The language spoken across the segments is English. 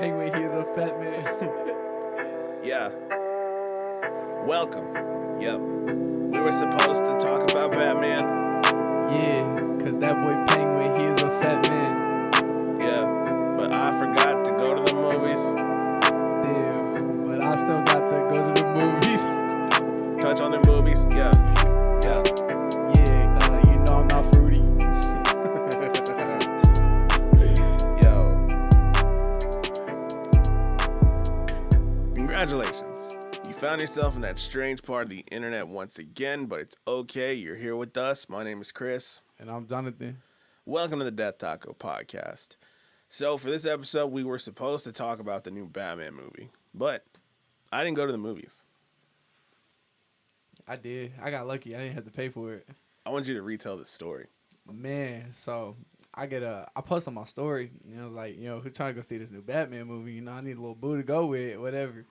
penguin, he is a fat man. Yeah. Welcome. Yep. We were supposed to talk about Batman. Yeah, because that boy penguin, he is a fat man. Yeah. But I forgot to go to the movies. Damn, but I still got to go to the movies. Touch on the movies. Yeah. Yeah. Yeah, you know I'm not fruity. Yo. Congratulations. You found yourself in that strange part of the internet once again, but it's okay. You're here with us. My name is Chris. And I'm Jonathan. Welcome to the Death Taco Podcast. So for this episode, we were supposed to talk about the new Batman movie, but I didn't go to the movies. I did. I got lucky. I didn't have to pay for it. I want you to retell the story. Man, so I post on my story, like, who's trying to go see this new Batman movie? I need a little boo to go with, whatever.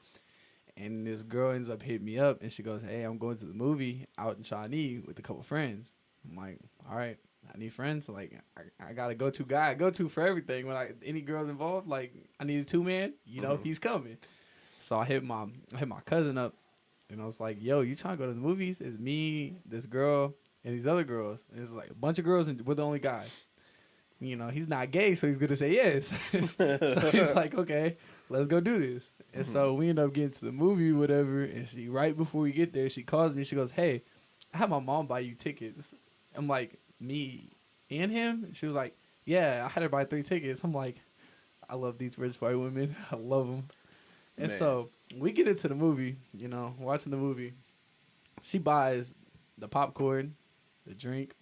And this girl ends up hitting me up, and she goes, hey, I'm going to the movie out in Shawnee with a couple friends. I'm like, all right, I need friends. Like, I got a go-to guy I go to for everything. When any girls involved, like, I need a two-man, he's coming. So I hit my cousin up, and I was like, yo, you trying to go to the movies? It's me, this girl, and these other girls. And it's like a bunch of girls, and we're the only guys. He's not gay, so he's going to say yes. So he's like, okay, let's go do this. And so we end up getting to the movie, whatever, and right before we get there, she calls me. She goes, hey, I had my mom buy you tickets. I'm like, me and him? And she was like, yeah, I had her buy 3 tickets. I'm like, I love these rich white women. I love them. And so we get into the movie, watching the movie. She buys the popcorn, the drink,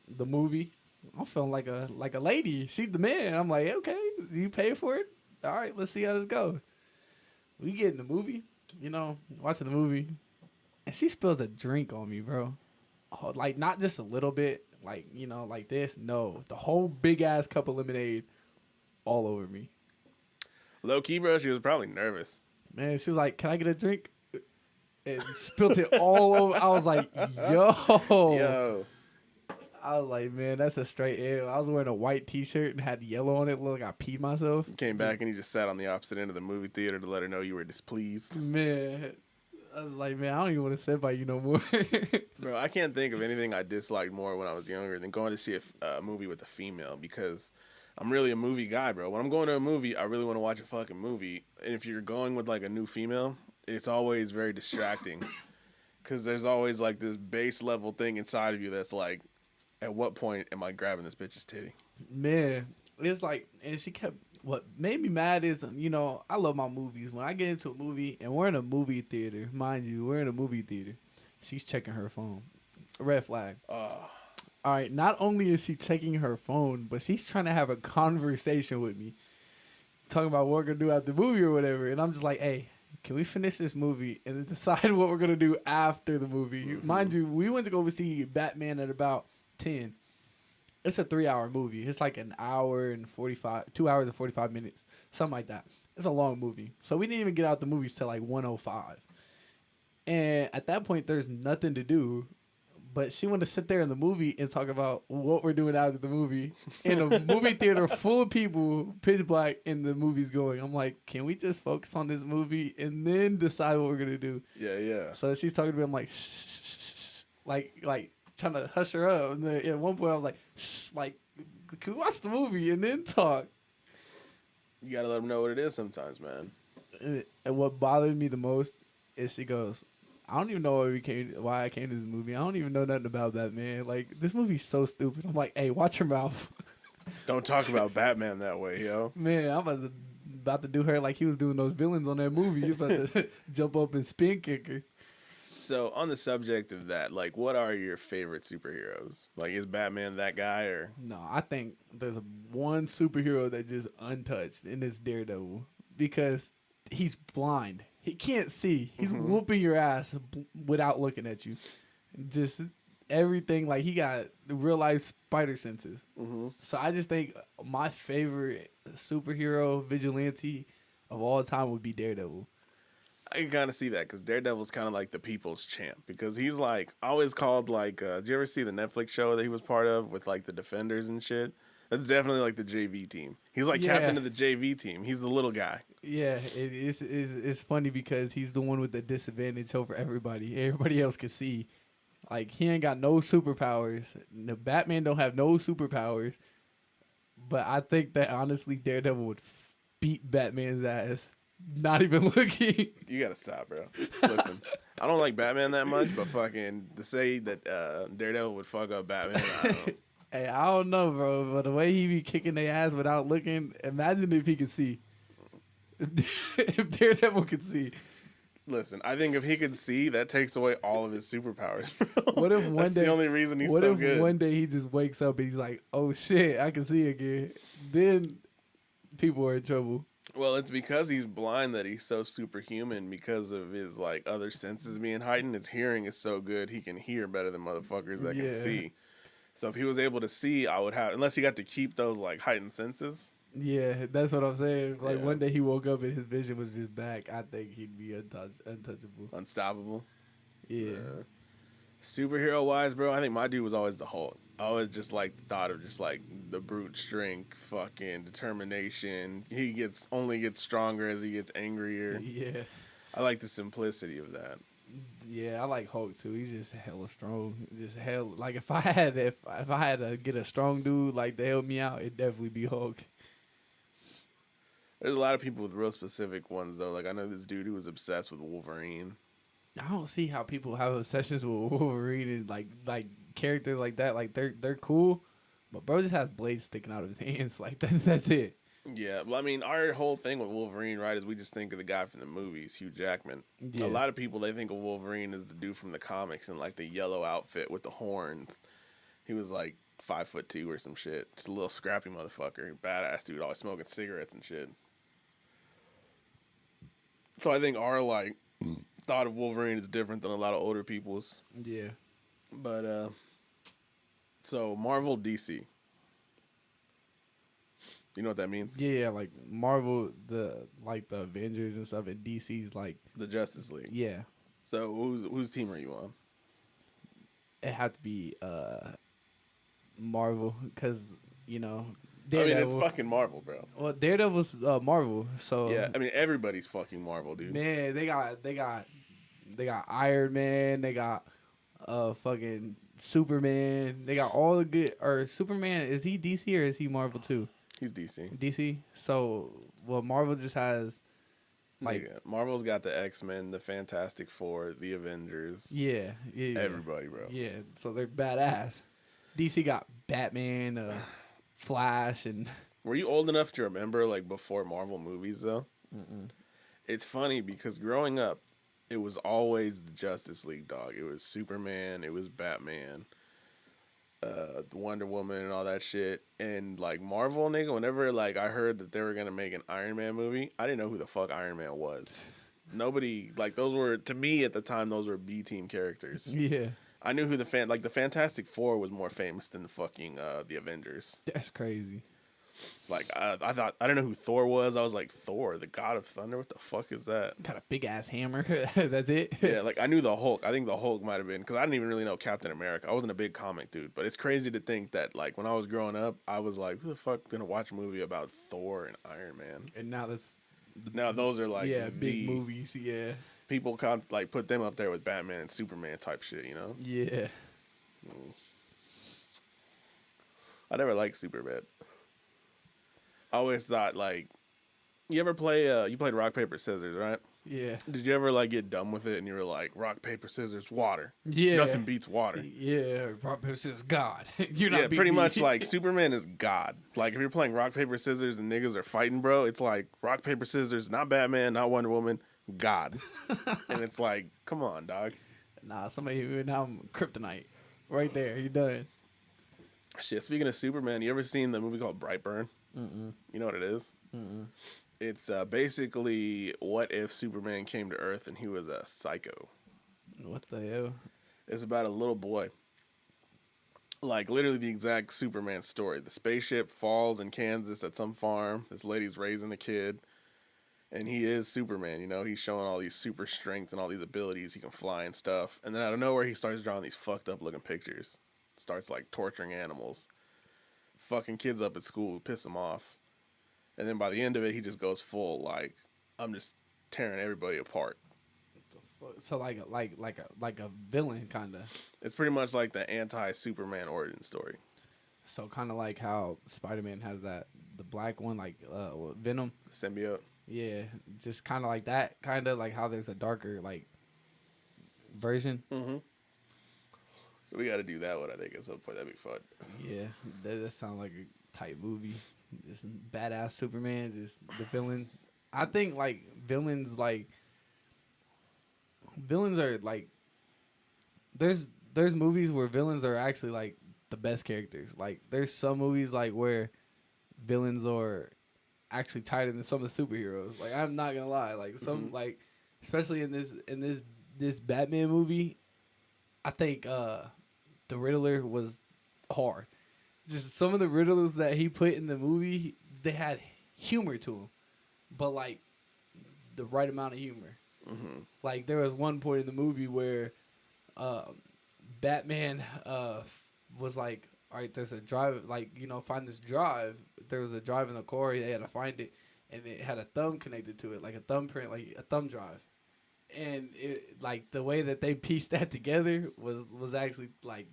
the movie. I'm feeling like a lady. She's the man. I'm like, okay, do you pay for it? All right, let's see how this goes. We get in the movie, watching the movie, and she spills a drink on me, bro. Oh, like, not just a little bit, like, like this. No, the whole big-ass cup of lemonade all over me. Low-key, bro, she was probably nervous. Man, she was like, can I get a drink? And spilled it all over. I was like, yo. I was like, man, that's a straight L. I was wearing a white T-shirt and had yellow on it. Looked like I peed myself. You came back and you just sat on the opposite end of the movie theater to let her know you were displeased. Man, I was like, man, I don't even want to sit by you no more. Bro, I can't think of anything I disliked more when I was younger than going to see a movie with a female, because I'm really a movie guy, bro. When I'm going to a movie, I really want to watch a fucking movie. And if you're going with, like, a new female, it's always very distracting, because there's always, like, this base level thing inside of you that's like, at what point am I grabbing this bitch's titty? Man, it's like, and she kept, what made me mad is, I love my movies. When I get into a movie, and we're in a movie theater, mind you, we're in a movie theater, she's checking her phone. Red flag. All right, not only is she checking her phone, but she's trying to have a conversation with me, talking about what we're going to do after the movie or whatever. And I'm just like, hey, can we finish this movie and then decide what we're going to do after the movie? Mm-hmm. Mind you, we went to go see Batman at about 10. It's a 3-hour movie. It's like 2 hours and 45 minutes, something like that. It's a long movie. So we didn't even get out the movies till like 1:05. And at that point, there's nothing to do. But she wanted to sit there in the movie and talk about what we're doing after the movie in a movie theater full of people, pitch black, and the movie's going. I'm like, can we just focus on this movie and then decide what we're gonna do? Yeah. So she's talking to me. I'm like, shh, like trying to hush her up. And then at one point, I was like, shh, like, can we watch the movie and then talk? You gotta let them know what it is sometimes, man. And what bothered me the most is she goes, I don't even know why I came to this movie. I don't even know nothing about Batman. Like, this movie's so stupid. I'm like, hey, watch your mouth. Don't talk about Batman that way, yo. Man, I'm about to do her like he was doing those villains on that movie. He's about to jump up and spin kick her. So, on the subject of that, like, what are your favorite superheroes? Like, is Batman that guy, or? No, I think there's one superhero that just untouched, and it's Daredevil. Because he's blind. He can't see. He's whooping your ass without looking at you. Just everything, like, he got real life spider senses. So I just think my favorite superhero vigilante of all time would be Daredevil. I can kind of see that, because Daredevil's kind of like the people's champ, because he's like always called, like, did you ever see the Netflix show that he was part of with, like, the Defenders and shit? That's definitely like the JV team. He's like captain of the JV team. He's the little guy. Yeah, it's funny because he's the one with the disadvantage over everybody. Everybody else can see. Like, he ain't got no superpowers. The Batman don't have no superpowers. But I think that, honestly, Daredevil would beat Batman's ass. Not even looking. You gotta stop, bro. Listen, I don't like Batman that much, but fucking to say that Daredevil would fuck up Batman, I don't know. Hey, I don't know, bro. But the way he be kicking their ass without looking, imagine if he could see. If Daredevil could see. Listen, I think if he could see, that takes away all of his superpowers, bro. What if one day? The only reason he's what so if good. one day he just wakes up and he's like, "Oh shit, I can see again." Then people are in trouble. Well, it's because he's blind that he's so superhuman because of his like other senses being heightened. His hearing is so good he can hear better than motherfuckers that can see. So if he was able to see, I would have, unless he got to keep those like heightened senses. Yeah, that's what I'm saying. Like one day he woke up and his vision was just back. I think he'd be untouchable, unstoppable. Yeah. Superhero wise, bro, I think my dude was always the Hulk. I always just like the thought of just like the brute strength, fucking determination. He only gets stronger as he gets angrier. Yeah. I like the simplicity of that. Yeah, I like Hulk too. He's just hella strong. Just hell. Like if I had to get a strong dude like to help me out, it'd definitely be Hulk. There's a lot of people with real specific ones though. Like I know this dude who was obsessed with Wolverine. I don't see how people have obsessions with Wolverine and like characters like that. Like they're cool, but bro just has blades sticking out of his hands. Like that's it. Yeah, well, I mean, our whole thing with Wolverine, right, is we just think of the guy from the movies, Hugh Jackman. Yeah. A lot of people, they think of Wolverine as the dude from the comics in like the yellow outfit with the horns. He was like 5'2" or some shit. Just a little scrappy motherfucker, badass dude, always smoking cigarettes and shit. So I think our like thought of Wolverine is different than a lot of older people's. Yeah. But so Marvel, DC. You know what that means? Yeah, like Marvel, the Avengers and stuff, and DC's like the Justice League. Yeah. So whose team are you on? It had to be Marvel, because Daredevil. I mean, it's fucking Marvel, bro. Well, Daredevil's Marvel, so yeah. I mean, everybody's fucking Marvel, dude. Man, they got Iron Man, they got fucking Superman, they got all the good. Or Superman, is he DC or is he Marvel too? He's DC. DC. So, well, Marvel just has Marvel's got the X-Men, the Fantastic Four, the Avengers. Yeah. Everybody, bro. Yeah, so they're badass. DC got Batman, Flash, and. Were you old enough to remember like before Marvel movies though? Mm-mm. It's funny because growing up, it was always the Justice League, dog. It was Superman. It was Batman. Wonder Woman and all that shit. And like Marvel, nigga, whenever like I heard that they were gonna make an Iron Man movie, I didn't know who the fuck Iron Man was. Nobody, like, those were, to me at the time, those were B team characters. Yeah. I knew who the Fantastic Four was more famous than the fucking the Avengers. That's crazy. Like I thought, I didn't know who Thor was. I was like, Thor, the God of Thunder. What the fuck is that? Got a big ass hammer. That's it. Yeah, like I knew the Hulk. I think the Hulk might have been, because I didn't even really know Captain America. I wasn't a big comic dude, but it's crazy to think that like when I was growing up, I was like, who the fuck gonna watch a movie about Thor and Iron Man? And now those are like big movies. Yeah, people like put them up there with Batman and Superman type shit. You know? Yeah. I never liked Superman. I always thought, like, you ever play, you played rock, paper, scissors, right? Yeah. Did you ever, like, get dumb with it and you were like, rock, paper, scissors, water? Yeah. Nothing beats water. Yeah, rock, paper, scissors, God. You're not pretty much, like, Superman is God. Like, if you're playing rock, paper, scissors and niggas are fighting, bro, it's like rock, paper, scissors, not Batman, not Wonder Woman, God. And it's like, come on, dog. Nah, now I'm kryptonite. Right there, you're done. Shit, speaking of Superman, you ever seen the movie called Brightburn? Mm-mm. You know what it is? Mm-mm. It's basically what if Superman came to Earth and he was a psycho. What the hell? It's about a little boy. Like, literally the exact Superman story. The spaceship falls in Kansas at some farm. This lady's raising a kid. And he is Superman, you know? He's showing all these super strengths and all these abilities. He can fly and stuff. And then out of nowhere, he starts drawing these fucked up looking pictures. Starts, like, torturing animals. fucking kids up at school who piss him off. And then by the end of it, he just goes full, like, I'm just tearing everybody apart. So like a villain kind of. It's pretty much like the anti-Superman origin story. So kind of like how Spider-Man has the black one, like Venom. Symbiote. Yeah, just kind of like that, kind of like how there's a darker like version. Mm-hmm. So we got to do that one. I think at some point that'd be fun. Yeah, that sounds like a type movie. Just badass Superman, just the villain. I think like villains are like there's movies where villains are actually like the best characters. Like there's some movies like where villains are actually tighter than some of the superheroes. Like I'm not gonna lie, like some like especially in this Batman movie, I think the Riddler was hard. Just some of the riddles that he put in the movie, they had humor to them, but like the right amount of humor. Mm-hmm. Like there was one point in the movie where Batman was like, all right, there's a drive, like, you know, find this drive. There was a drive in the quarry. They had to find it, and it had a thumb connected to it, like a thumbprint, like a thumb drive. And it, like the way that they pieced that together was actually like,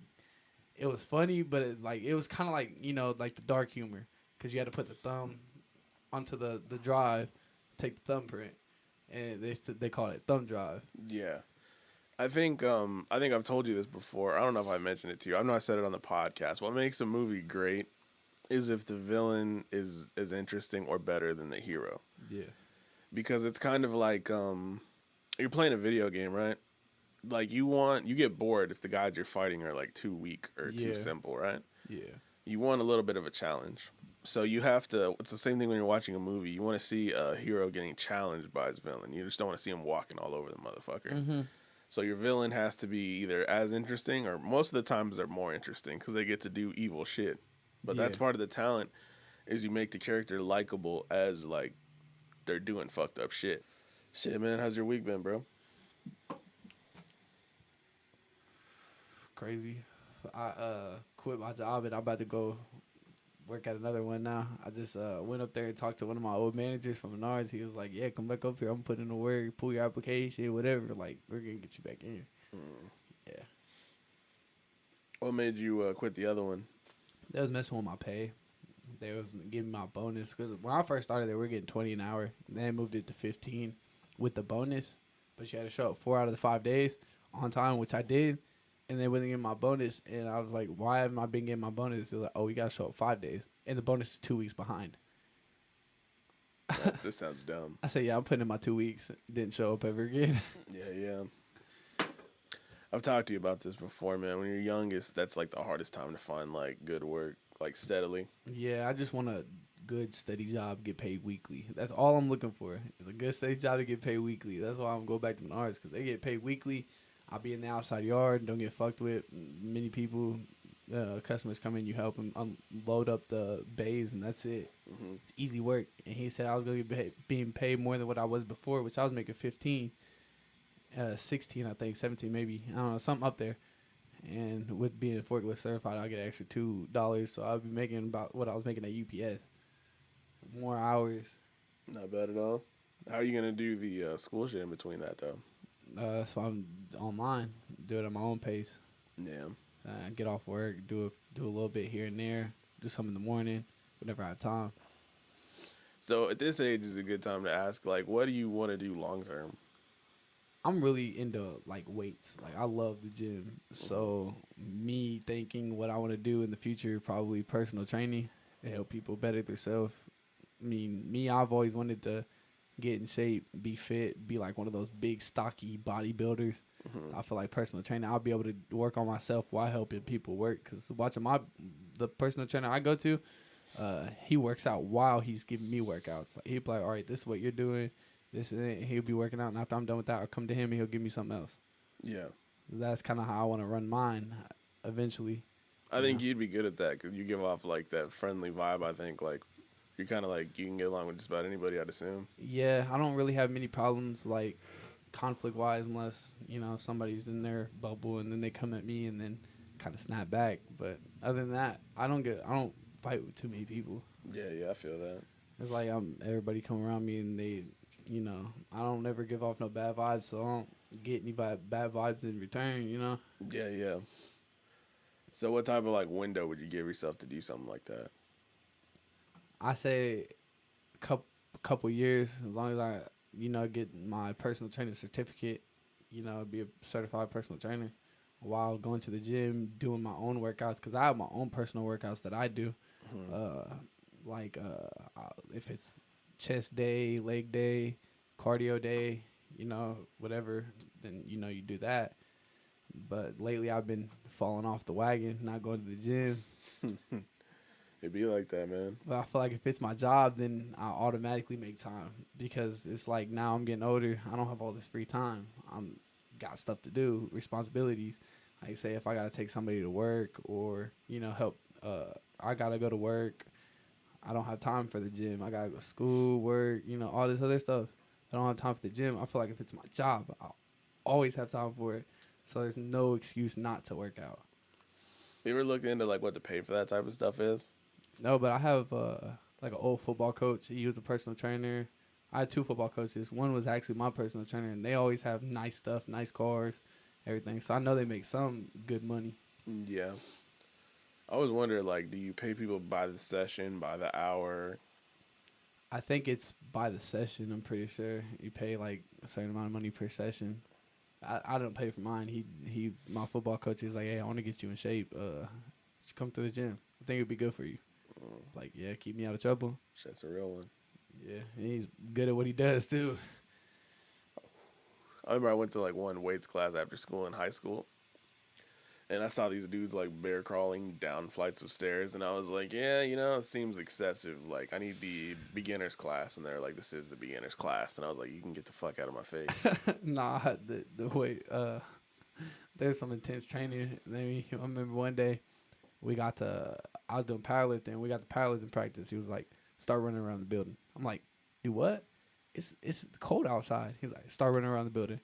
it was funny, but it was kind of like, you know, like the dark humor, because you had to put the thumb onto the drive, take the thumbprint, and they call it thumb drive. Yeah. I think I've told you this before. I don't know if I mentioned it to you. I know I said it on the podcast. What makes a movie great is if the villain is as interesting or better than the hero. Yeah. Because it's kind of like you're playing a video game, right? Like you get bored if the guys you're fighting are like too weak or too simple, right? Yeah. You want a little bit of a challenge. So you have to, it's the same thing when you're watching a movie. You want to see a hero getting challenged by his villain. You just don't want to see him walking all over the motherfucker. Mm-hmm. So your villain has to be either as interesting, or most of the times they're more interesting because they get to do evil shit. But that's part of the talent, is you make the character likable as like they're doing fucked up shit. Shit, man, how's your week been, bro? Crazy. I quit my job and I'm about to go work at another one now. I just went up there and talked to one of my old managers from Menards. He was like, yeah, come back up here. I'm putting in the work, pull your application, whatever. Like, we're going to get you back in. Yeah. What made you quit the other one? They was messing with my pay. They was giving me my bonus. Because when I first started there, we were getting 20 an hour. Then they moved it to 15 with the bonus. But you had to show up 4 out of the 5 days on time, which I did. And they wouldn't give my bonus. And I was like, why haven't I been getting my bonus? They're like, oh, you got to show up 5 days. And the bonus is 2 weeks behind. This sounds dumb. I said, yeah, I'm putting in my 2 weeks. Didn't show up ever again. Yeah. I've talked to you about this before, man. When you're youngest, that's like the hardest time to find like good work, like steadily. Yeah, I just want a good, steady job, get paid weekly. That's all I'm looking for. Is a good, steady job to get paid weekly. That's why I'm going back to Menards, because they get paid weekly. I'll be in the outside yard, don't get fucked with. Many people, customers come in, you help them unload up the bays, and that's it. Mm-hmm. It's easy work. And he said I was going to get being paid more than what I was before, which I was making 15, 16, I think, 17 maybe. I don't know, something up there. And with being forklift certified, I'll get an extra $2. So I'll be making about what I was making at UPS. More hours. Not bad at all. How are you going to do the school shit in between that, though? So I'm online, do it at my own pace. Yeah. Get off work, do a little bit here and there, do some in the morning, whenever I have time. So at this age is a good time to ask, like, what do you want to do long term? I'm really into like weights. Like I love the gym. So me thinking what I want to do in the future, probably personal training to help people better themselves. I mean, I've always wanted to get in shape, be fit, be like one of those big stocky bodybuilders. I feel like personal training, I'll be able to work on myself while helping people work. Because watching the personal trainer I go to, he works out while he's giving me workouts. Like, he'll be like, all right, this is what you're doing. This and it. He'll be working out, and after I'm done with that, I'll come to him and he'll give me something else. Yeah. That's kind of how I want to run mine eventually. I think you'd be good at that because you give off like that friendly vibe. I think like you're kind of like you can get along with just about anybody, I'd assume. Yeah, I don't really have many problems like conflict-wise unless, you know, somebody's in their bubble and then they come at me and then kind of snap back. But other than that, I don't fight with too many people. Yeah, I feel that. It's like everybody come around me and they, I don't ever give off no bad vibes, so I don't get any bad vibes in return. Yeah. So what type of like window would you give yourself to do something like that? I say couple years, as long as I get my personal trainer certificate, be a certified personal trainer, while going to the gym doing my own workouts, because I have my own personal workouts that I do. Like if it's chest day, leg day, cardio day, whatever, then you do that. But lately I've been falling off the wagon, not going to the gym. It be like that, man. But I feel like if it's my job, then I automatically make time, because it's like now I'm getting older. I don't have all this free time. I'm got stuff to do, responsibilities. Like say if I gotta take somebody to work or help, I gotta go to work. I don't have time for the gym. I gotta go to school, work, all this other stuff. I don't have time for the gym. I feel like if it's my job, I'll always have time for it. So there's no excuse not to work out. You ever looked into like what to pay for that type of stuff is? No, but I have like an old football coach. He was a personal trainer. I had 2 football coaches. One was actually my personal trainer, and they always have nice stuff, nice cars, everything. So I know they make some good money. Yeah. I always wonder, like, do you pay people by the session, by the hour? I think it's by the session. I'm pretty sure you pay like a certain amount of money per session. I don't pay for mine. He my football coach is like, hey, I want to get you in shape. Just come to the gym. I think it'd be good for you. Like, yeah, keep me out of trouble. That's a real one. Yeah, and he's good at what he does too. I remember I went to like one weights class after school in high school, and I saw these dudes like bear crawling down flights of stairs, and I was like, yeah, it seems excessive. Like, I need the beginner's class, and they're like, this is the beginner's class, and I was like, you can get the fuck out of my face. Nah, the way there's some intense training. I remember one day I was doing powerlifting. We got the powerlifting practice. He was like, start running around the building. I'm like, do what? It's cold outside. He's like, start running around the building.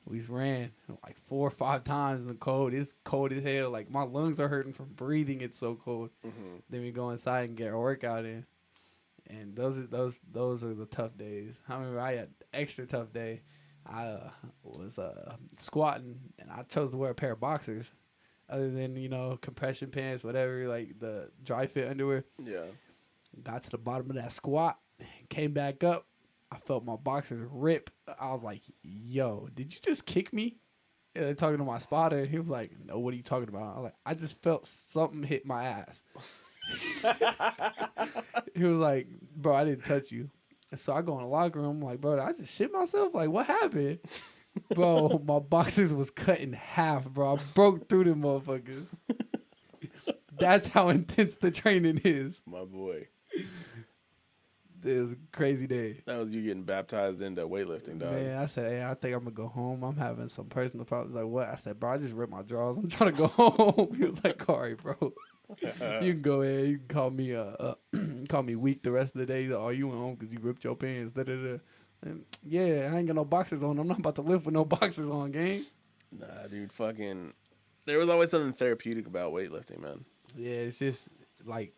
We ran like 4 or 5 times in the cold. It's cold as hell. Like, my lungs are hurting from breathing. It's so cold. Mm-hmm. Then we go inside and get our workout in. And those are the tough days. I remember I had an extra tough day. I was squatting, and I chose to wear a pair of boxers, other than compression pants, whatever, like the dry fit underwear. Yeah. Got to the bottom of that squat, came back up. I felt my boxers rip. I was like, yo, did you just kick me? And talking to my spotter, he was like, no, what are you talking about? I was like, I just felt something hit my ass. He was like, bro, I didn't touch you. And so I go in the locker room, I'm like, bro, I just shit myself? Like, what happened? Bro, my boxers was cut in half, bro. I broke through them motherfuckers. That's how intense the training is. My boy. It was a crazy day. That was you getting baptized into weightlifting, dog. Man, I said, hey, I think I'm going to go home. I'm having some personal problems. Like, what? I said, bro, I just ripped my drawers. I'm trying to go home. He was like, all right, bro. You can go ahead. You can call me call me weak the rest of the day. He's like, oh, you went home because you ripped your pants. Da-da-da. And yeah, I ain't got no boxers on. I'm not about to lift with no boxers on, gang. Nah, dude, fucking. There was always something therapeutic about weightlifting, man. Yeah, it's just like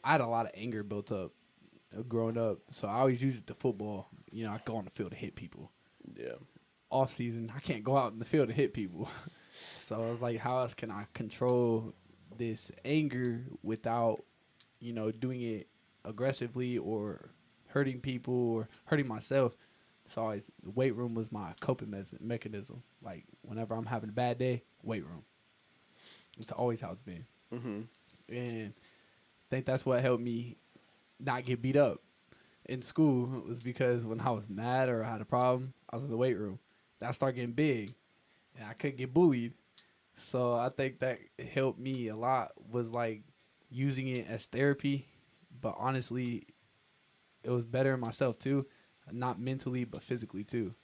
I had a lot of anger built up growing up, so I always use it to football. I go on the field to hit people. Yeah. Off season, I can't go out in the field to hit people. So I was like, how else can I control this anger without, doing it aggressively or hurting people or hurting myself? So the weight room was my coping mechanism. Like, whenever I'm having a bad day, weight room. It's always how it's been. Mm-hmm. And I think that's what helped me not get beat up in school. It was because when I was mad or I had a problem, I was in the weight room. Then I started getting big, and I couldn't get bullied. So I think that helped me a lot, was like using it as therapy. But honestly, it was better in myself too. Not mentally, but physically too.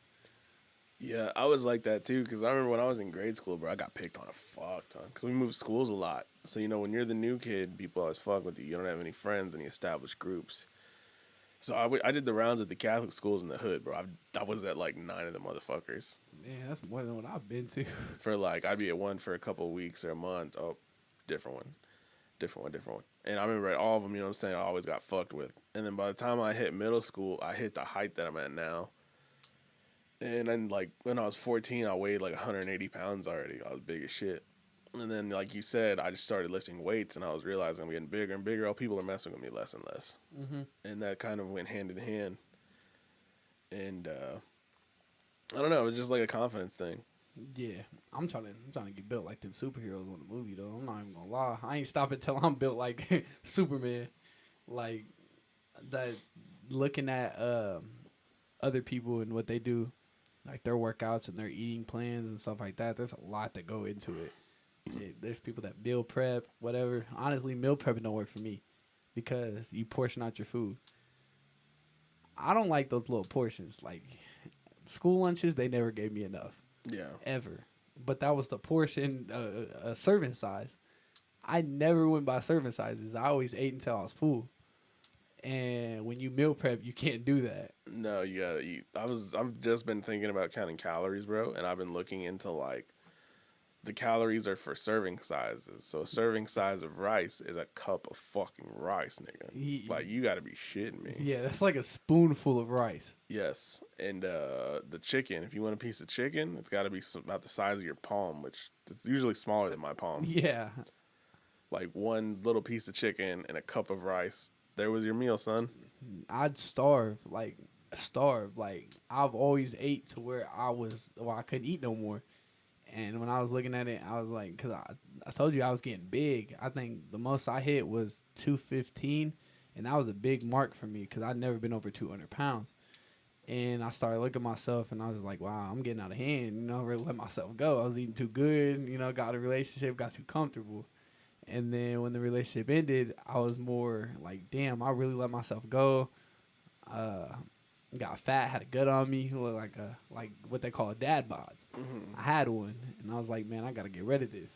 Yeah, I was like that too, because I remember when I was in grade school, bro, I got picked on a fuck ton, because we moved schools a lot. So, when you're the new kid, people always fuck with you. You don't have any friends, any established groups. So I did the rounds at the Catholic schools in the hood, bro. I was at like 9 of the motherfuckers. Man, that's more than what I've been to. For like, I'd be at one for a couple of weeks or a month. Oh, different one. different one. And I remember all of them, you know what I'm saying, I always got fucked with. And then by the time I hit middle school, I hit the height that I'm at now. And then, like, when I was 14, I weighed like 180 pounds already. I was big as shit. And then, like you said, I just started lifting weights, and I was realizing I'm getting bigger and bigger. All people are messing with me less and less. Mm-hmm. And that kind of went hand in hand. And I don't know, it was just like a confidence thing. Yeah, I'm trying to get built like them superheroes in the movie though. I'm not even gonna lie. I ain't stopping till I'm built like Superman. Like that. Looking at other people and what they do, like their workouts and their eating plans and stuff like that. There's a lot that go into it. There's people that meal prep, whatever. Honestly, meal prepping don't work for me because you portion out your food. I don't like those little portions. Like school lunches, they never gave me enough. Yeah. Ever. But that was the portion, serving size. I never went by serving sizes. I always ate until I was full. And when you meal prep, you can't do that. No, you gotta eat. I've just been thinking about counting calories, bro, and I've been looking into like the calories are for serving sizes. So a serving size of rice is a cup of fucking rice, nigga. Like, you gotta be shitting me. Yeah, that's like a spoonful of rice. Yes. And the chicken, if you want a piece of chicken, it's gotta be about the size of your palm, which is usually smaller than my palm. Yeah. Like one little piece of chicken and a cup of rice. There was your meal, son. I'd starve. Like, I've always ate to where I couldn't eat no more. And when I was looking at it, I was like, because I told you I was getting big. I think the most I hit was 215, and that was a big mark for me because I'd never been over 200 pounds. And I started looking at myself, and I was like, wow, I'm getting out of hand. You know, I really let myself go. I was eating too good, you know, got a relationship, got too comfortable. And then when the relationship ended, I was more like, damn, I really let myself go. Got fat, had a gut on me, looked like what they call a dad bod. Mm-hmm. I had one, and I was like, man, I gotta get rid of this.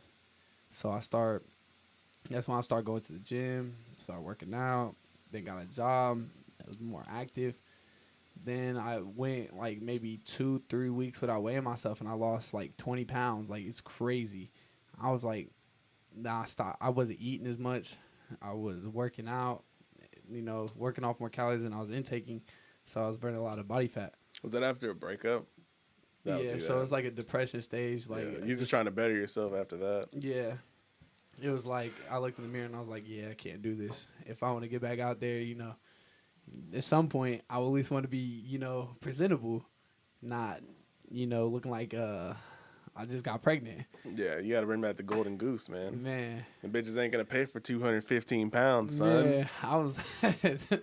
So that's when I started going to the gym, started working out, then got a job, I was more active. Then I went like maybe 2-3 weeks without weighing myself, and I lost like 20 pounds. Like, it's crazy. I was like, nah, stop. I wasn't eating as much. I was working out, you know, working off more calories than I was intaking. So I was burning a lot of body fat. Was that after a breakup? Yeah, so it's like a depression stage. Like, yeah, you're just trying to better yourself after that. Yeah. It was like, I looked in the mirror and I was like, yeah, I can't do this. If I want to get back out there, you know, at some point, I will at least want to be, you know, presentable, not, you know, looking like I just got pregnant. Yeah, you got to bring back the golden goose, man. Man. The bitches ain't going to pay for 215 pounds, son. Yeah, I was,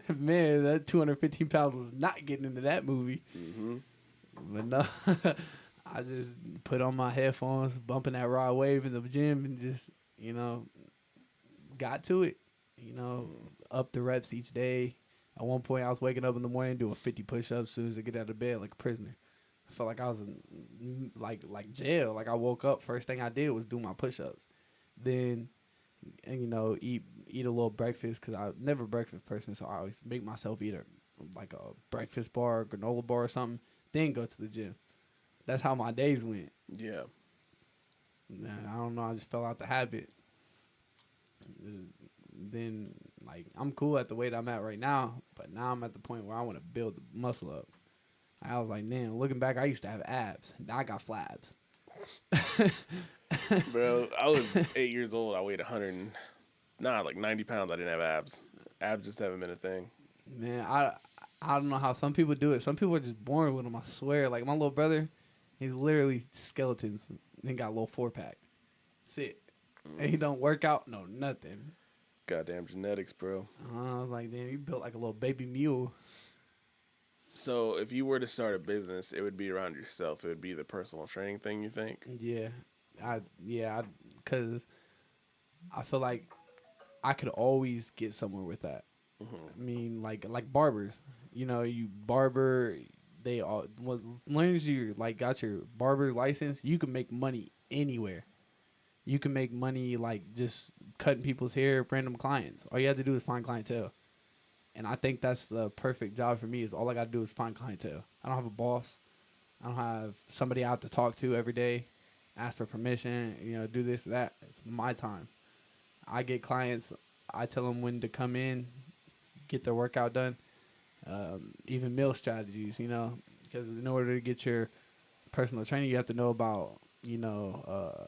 man, that 215 pounds was not getting into that movie. Mm-hmm. But no, I just put on my headphones, bumping that raw wave in the gym, and just, you know, got to it. You know, up the reps each day. At one point, I was waking up in the morning doing 50 push-ups as soon as I get out of bed like a prisoner. I felt like I was in like jail. Like, I woke up, first thing I did was do my push-ups. Then, and, you know, eat a little breakfast because I'm never a breakfast person, so I always make myself eat a breakfast bar, or granola bar or something, then go to the gym. That's how my days went. Yeah. Man, I don't know. I just fell out the habit. Then, like, I'm cool at the weight I'm at right now, but now I'm at the point where I want to build the muscle up. I was like, man, looking back, I used to have abs. Now I got flabs. Bro, I was 8 years old. I weighed 90 pounds. I didn't have abs. Abs just haven't been a thing. Man, I don't know how some people do it. Some people are just born with them, I swear. Like, my little brother, he's literally skeletons and got a little 4-pack. That's it. And he don't work out, no, nothing. Goddamn genetics, bro. I was like, damn, you built like a little baby mule. So if you were to start a business, it would be around yourself. It would be the personal training thing, you think? Yeah. Because I feel like I could always get somewhere with that. Mm-hmm. I mean, like barbers. You know, you barber, they all, as long as you like got your barber license, you can make money anywhere. You can make money like just cutting people's hair, random clients. All you have to do is find clientele. And I think that's the perfect job for me, is all I got to do is find clientele. I don't have a boss. I don't have somebody I have to talk to every day, ask for permission, you know, do this, that. It's my time. I get clients. I tell them when to come in, get their workout done. Even meal strategies, you know, because in order to get your personal training, you have to know about, you know,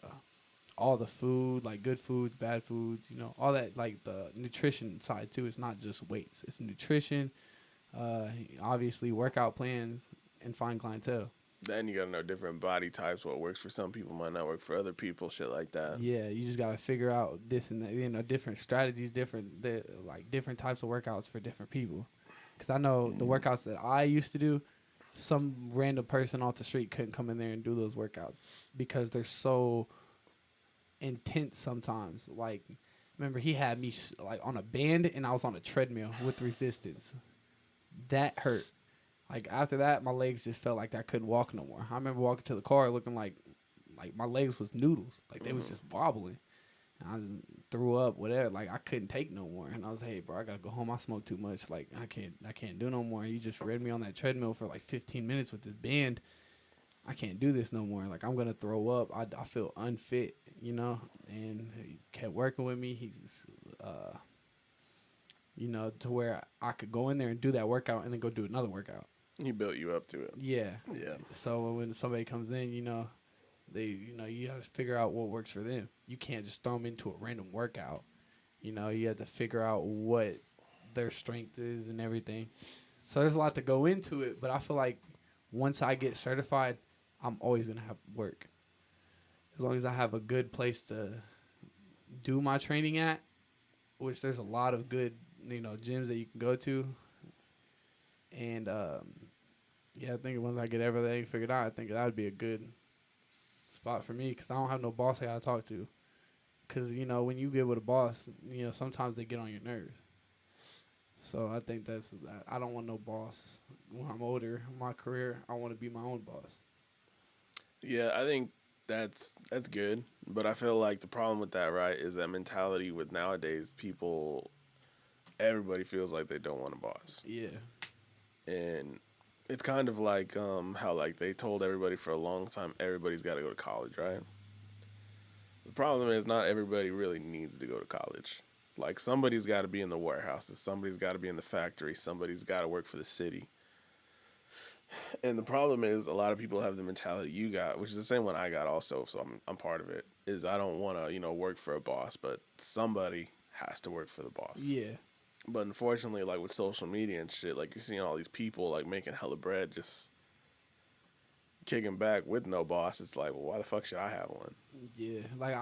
all the food, like good foods, bad foods, you know, all that, like the nutrition side too. It's not just weights; it's nutrition, obviously workout plans, and fine clientele. Then you gotta know different body types. What works for some people might not work for other people. Shit like that. Yeah, you just gotta figure out this and that, you know, different strategies, like different types of workouts for different people. Cause I know the workouts that I used to do, some random person off the street couldn't come in there and do those workouts because they're so intense sometimes. Like, remember he had me like on a band and I was on a treadmill with resistance. That hurt. Like after that, my legs just felt like I couldn't walk no more. I remember walking to the car looking like my legs was noodles. Like they was just wobbling. And I just threw up, whatever. Like I couldn't take no more. And I was, hey, bro, I gotta go home. I smoke too much. Like I can't do no more. And you just read me on that treadmill for like 15 minutes with this band. I can't do this no more. Like I'm gonna throw up. I feel unfit, you know. And he kept working with me. He's, you know, to where I could go in there and do that workout and then go do another workout. He built you up to it. Yeah. Yeah. So when somebody comes in, you know, you have to figure out what works for them. You can't just throw them into a random workout. You know, you have to figure out what their strength is and everything. So there's a lot to go into it, but I feel like once I get certified, I'm always going to have work. As long as I have a good place to do my training at, which there's a lot of good, you know, gyms that you can go to. And, yeah, I think once I get everything figured out, I think that would be a good spot for me because I don't have no boss I got to talk to. Because, you know, when you get with a boss, you know, sometimes they get on your nerves. So I think I don't want no boss. When I'm older in my career, I want to be my own boss. Yeah, I think that's good. But I feel like the problem with that, right, is that mentality with nowadays people, everybody feels like they don't want a boss. Yeah. And it's kind of like how like they told everybody for a long time everybody's got to go to college, right? The problem is not everybody really needs to go to college. Like somebody's got to be in the warehouses, somebody's got to be in the factory, somebody's got to work for the city. And the problem is a lot of people have the mentality you got, which is the same one I got also, so I'm part of it, is I don't want to, you know, work for a boss, but somebody has to work for the boss. Yeah. But unfortunately, like with social media and shit, like you're seeing all these people like making hella bread just kicking back with no boss. It's like, well, why the fuck should I have one? Yeah. Like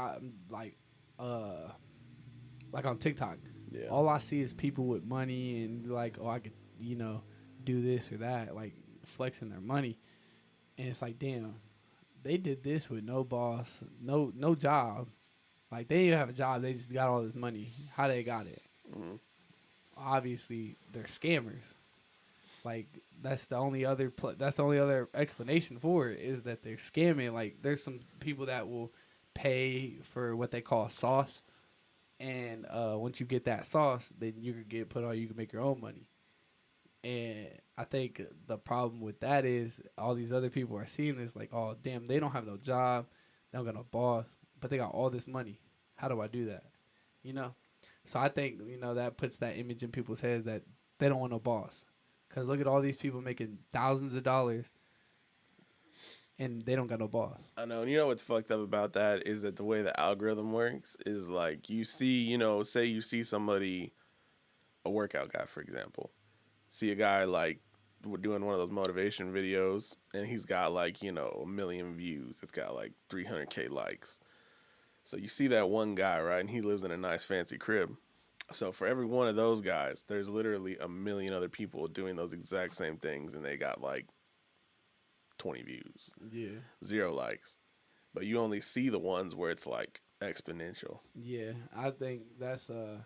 on TikTok. Yeah. All I see is people with money and like, oh, I could, you know, do this or that, like flexing their money. And it's like, damn, they did this with no boss, no job. Like they didn't even have a job. They just got all this money. How they got it? Mm-hmm. Obviously, they're scammers. Like that's the only other explanation for it is that they're scamming. Like there's some people that will pay for what they call sauce, and once you get that sauce, then you can get put on. You can make your own money. And I think the problem with that is all these other people are seeing this like, oh damn, they don't have no job, they don't got no boss, but they got all this money. How do I do that? You know. So I think, you know, that puts that image in people's heads that they don't want no boss. Because look at all these people making thousands of dollars and they don't got no boss. I know. And you know what's fucked up about that is that the way the algorithm works is like you see, you know, say you see somebody, a workout guy, for example. See a guy like doing one of those motivation videos and he's got like, you know, 1 million views. It's got like 300K likes. So you see that one guy, right? And he lives in a nice fancy crib. So for every one of those guys, there's literally 1 million other people doing those exact same things. And they got like 20 views. Yeah. 0 likes. But you only see the ones where it's like exponential. Yeah. I think that's going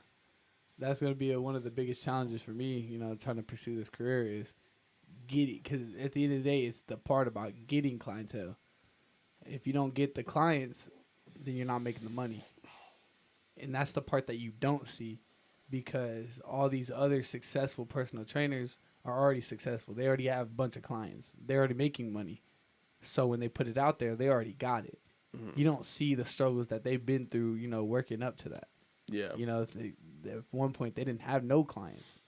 to be one of the biggest challenges for me, you know, trying to pursue this career is getting, because at the end of the day, it's the part about getting clientele. If you don't get the clients, then you're not making the money. And that's the part that you don't see because all these other successful personal trainers are already successful. They already have a bunch of clients. They're already making money. So when they put it out there, they already got it. Mm-hmm. You don't see the struggles that they've been through, you know, working up to that. Yeah. You know, at one point they didn't have no clients,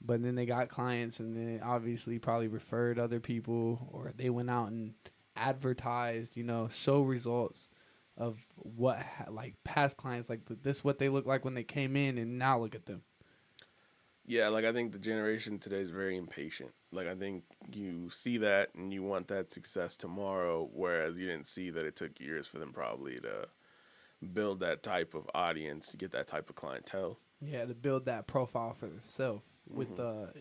but then they got clients, and then obviously probably referred other people, or they went out and advertised. You know, show results of what like past clients, like this what they look like when they came in, and now look at them. Yeah, like I think the generation today is very impatient. Like I think you see that and you want that success tomorrow, whereas you didn't see that it took years for them probably to build that type of audience, get that type of clientele. Yeah, to build that profile for themselves with the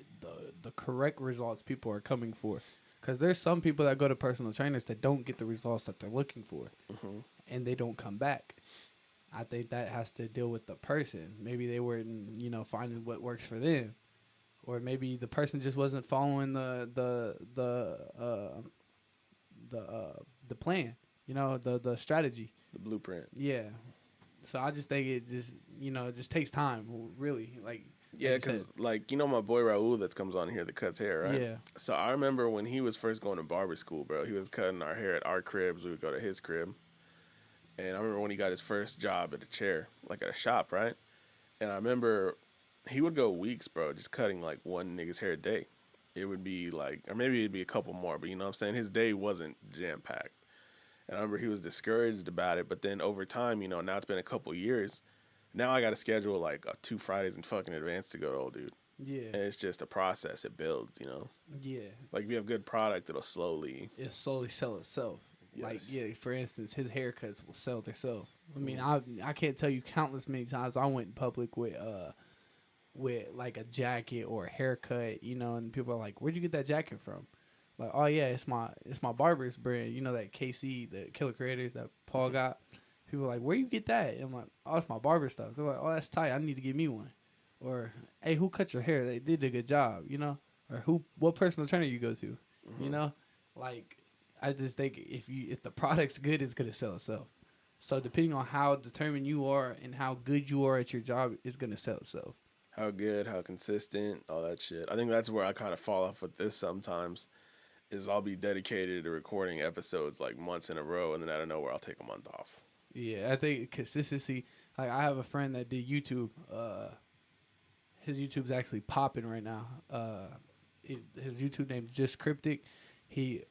correct results people are coming for. Because there's some people that go to personal trainers that don't get the results that they're looking for, and they don't come back. I think that has to deal with the person. Maybe they weren't, you know, finding what works for them, or maybe the person just wasn't following the plan. You know, the strategy. The blueprint. Yeah. So I just think it just, you know, it just takes time, really. Like, Yeah, because, like, you know my boy Raul that comes on here that cuts hair, right? Yeah. So I remember when he was first going to barber school, bro, he was cutting our hair at our cribs. We would go to his crib. And I remember when he got his first job at a chair, like at a shop, right? And I remember he would go weeks, bro, just cutting like one nigga's hair a day. It would be like, or maybe it'd be a couple more, but you know what I'm saying? His day wasn't jam-packed. And I remember he was discouraged about it, but then over time, you know, now it's been a couple years. Now I got to schedule like 2 Fridays in fucking advance to go to old dude. Yeah. And it's just a process. It builds, you know? Yeah. Like if you have good product, it'll slowly sell itself. Yes. Like, yeah, for instance, his haircuts will sell themselves. I mean, I can't tell you countless many times I went in public with like a jacket or a haircut, you know, and people are like, "Where'd you get that jacket from?" Like, "Oh yeah, it's my barber's brand." You know, that KC, the Killer Creators that Paul got. People are like, "Where you get that?" And I'm like, "Oh, it's my barber stuff." They're like, "Oh, that's tight. I need to get me one." Or, "Hey, who cut your hair? They did a good job," you know? Or what personal trainer you go to, you know? Like, I just think if the product's good, it's gonna sell itself. So depending on how determined you are and how good you are at your job, it's gonna sell itself. how good, how consistent, all that shit. I think that's where I kind of fall off with this sometimes. Is I'll be dedicated to recording episodes like months in a row, and then out of nowhere I'll take a month off. Yeah, I think consistency. Like, I have a friend that did YouTube. His YouTube's actually popping right now. His YouTube name's Just Cryptic. He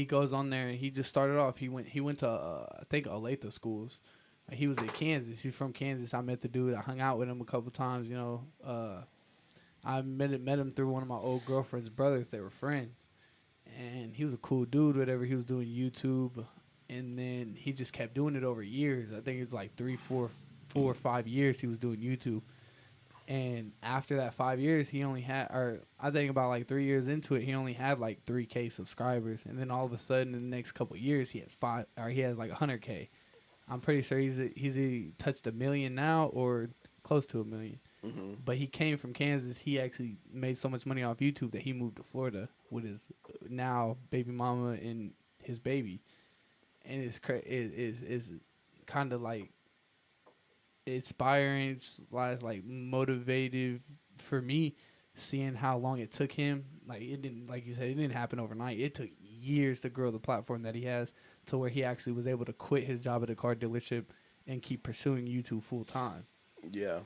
goes on there and he just started off. He went to I think Olathe schools. He was in Kansas. He's from Kansas. I met the dude. I hung out with him a couple times. You know, I met him through one of my old girlfriend's brothers. They were friends, and he was a cool dude. Whatever, he was doing YouTube, and then he just kept doing it over years. I think it was like 4 or 5 years he was doing YouTube. And after that 5 years, he only had, or I think about like 3 years into it, he only had like 3K subscribers. And then all of a sudden, in the next couple of years, he has like 100K. I'm pretty sure he's touched 1 million now or close to 1 million. But he came from Kansas. He actually made so much money off YouTube that he moved to Florida with his now baby mama and his baby. And it's kind of like inspiring, like motivative for me, seeing how long it took him. Like, it didn't, like you said, it didn't happen overnight. It took years to grow the platform that he has to where he actually was able to quit his job at a car dealership and keep pursuing YouTube full time. Yeah.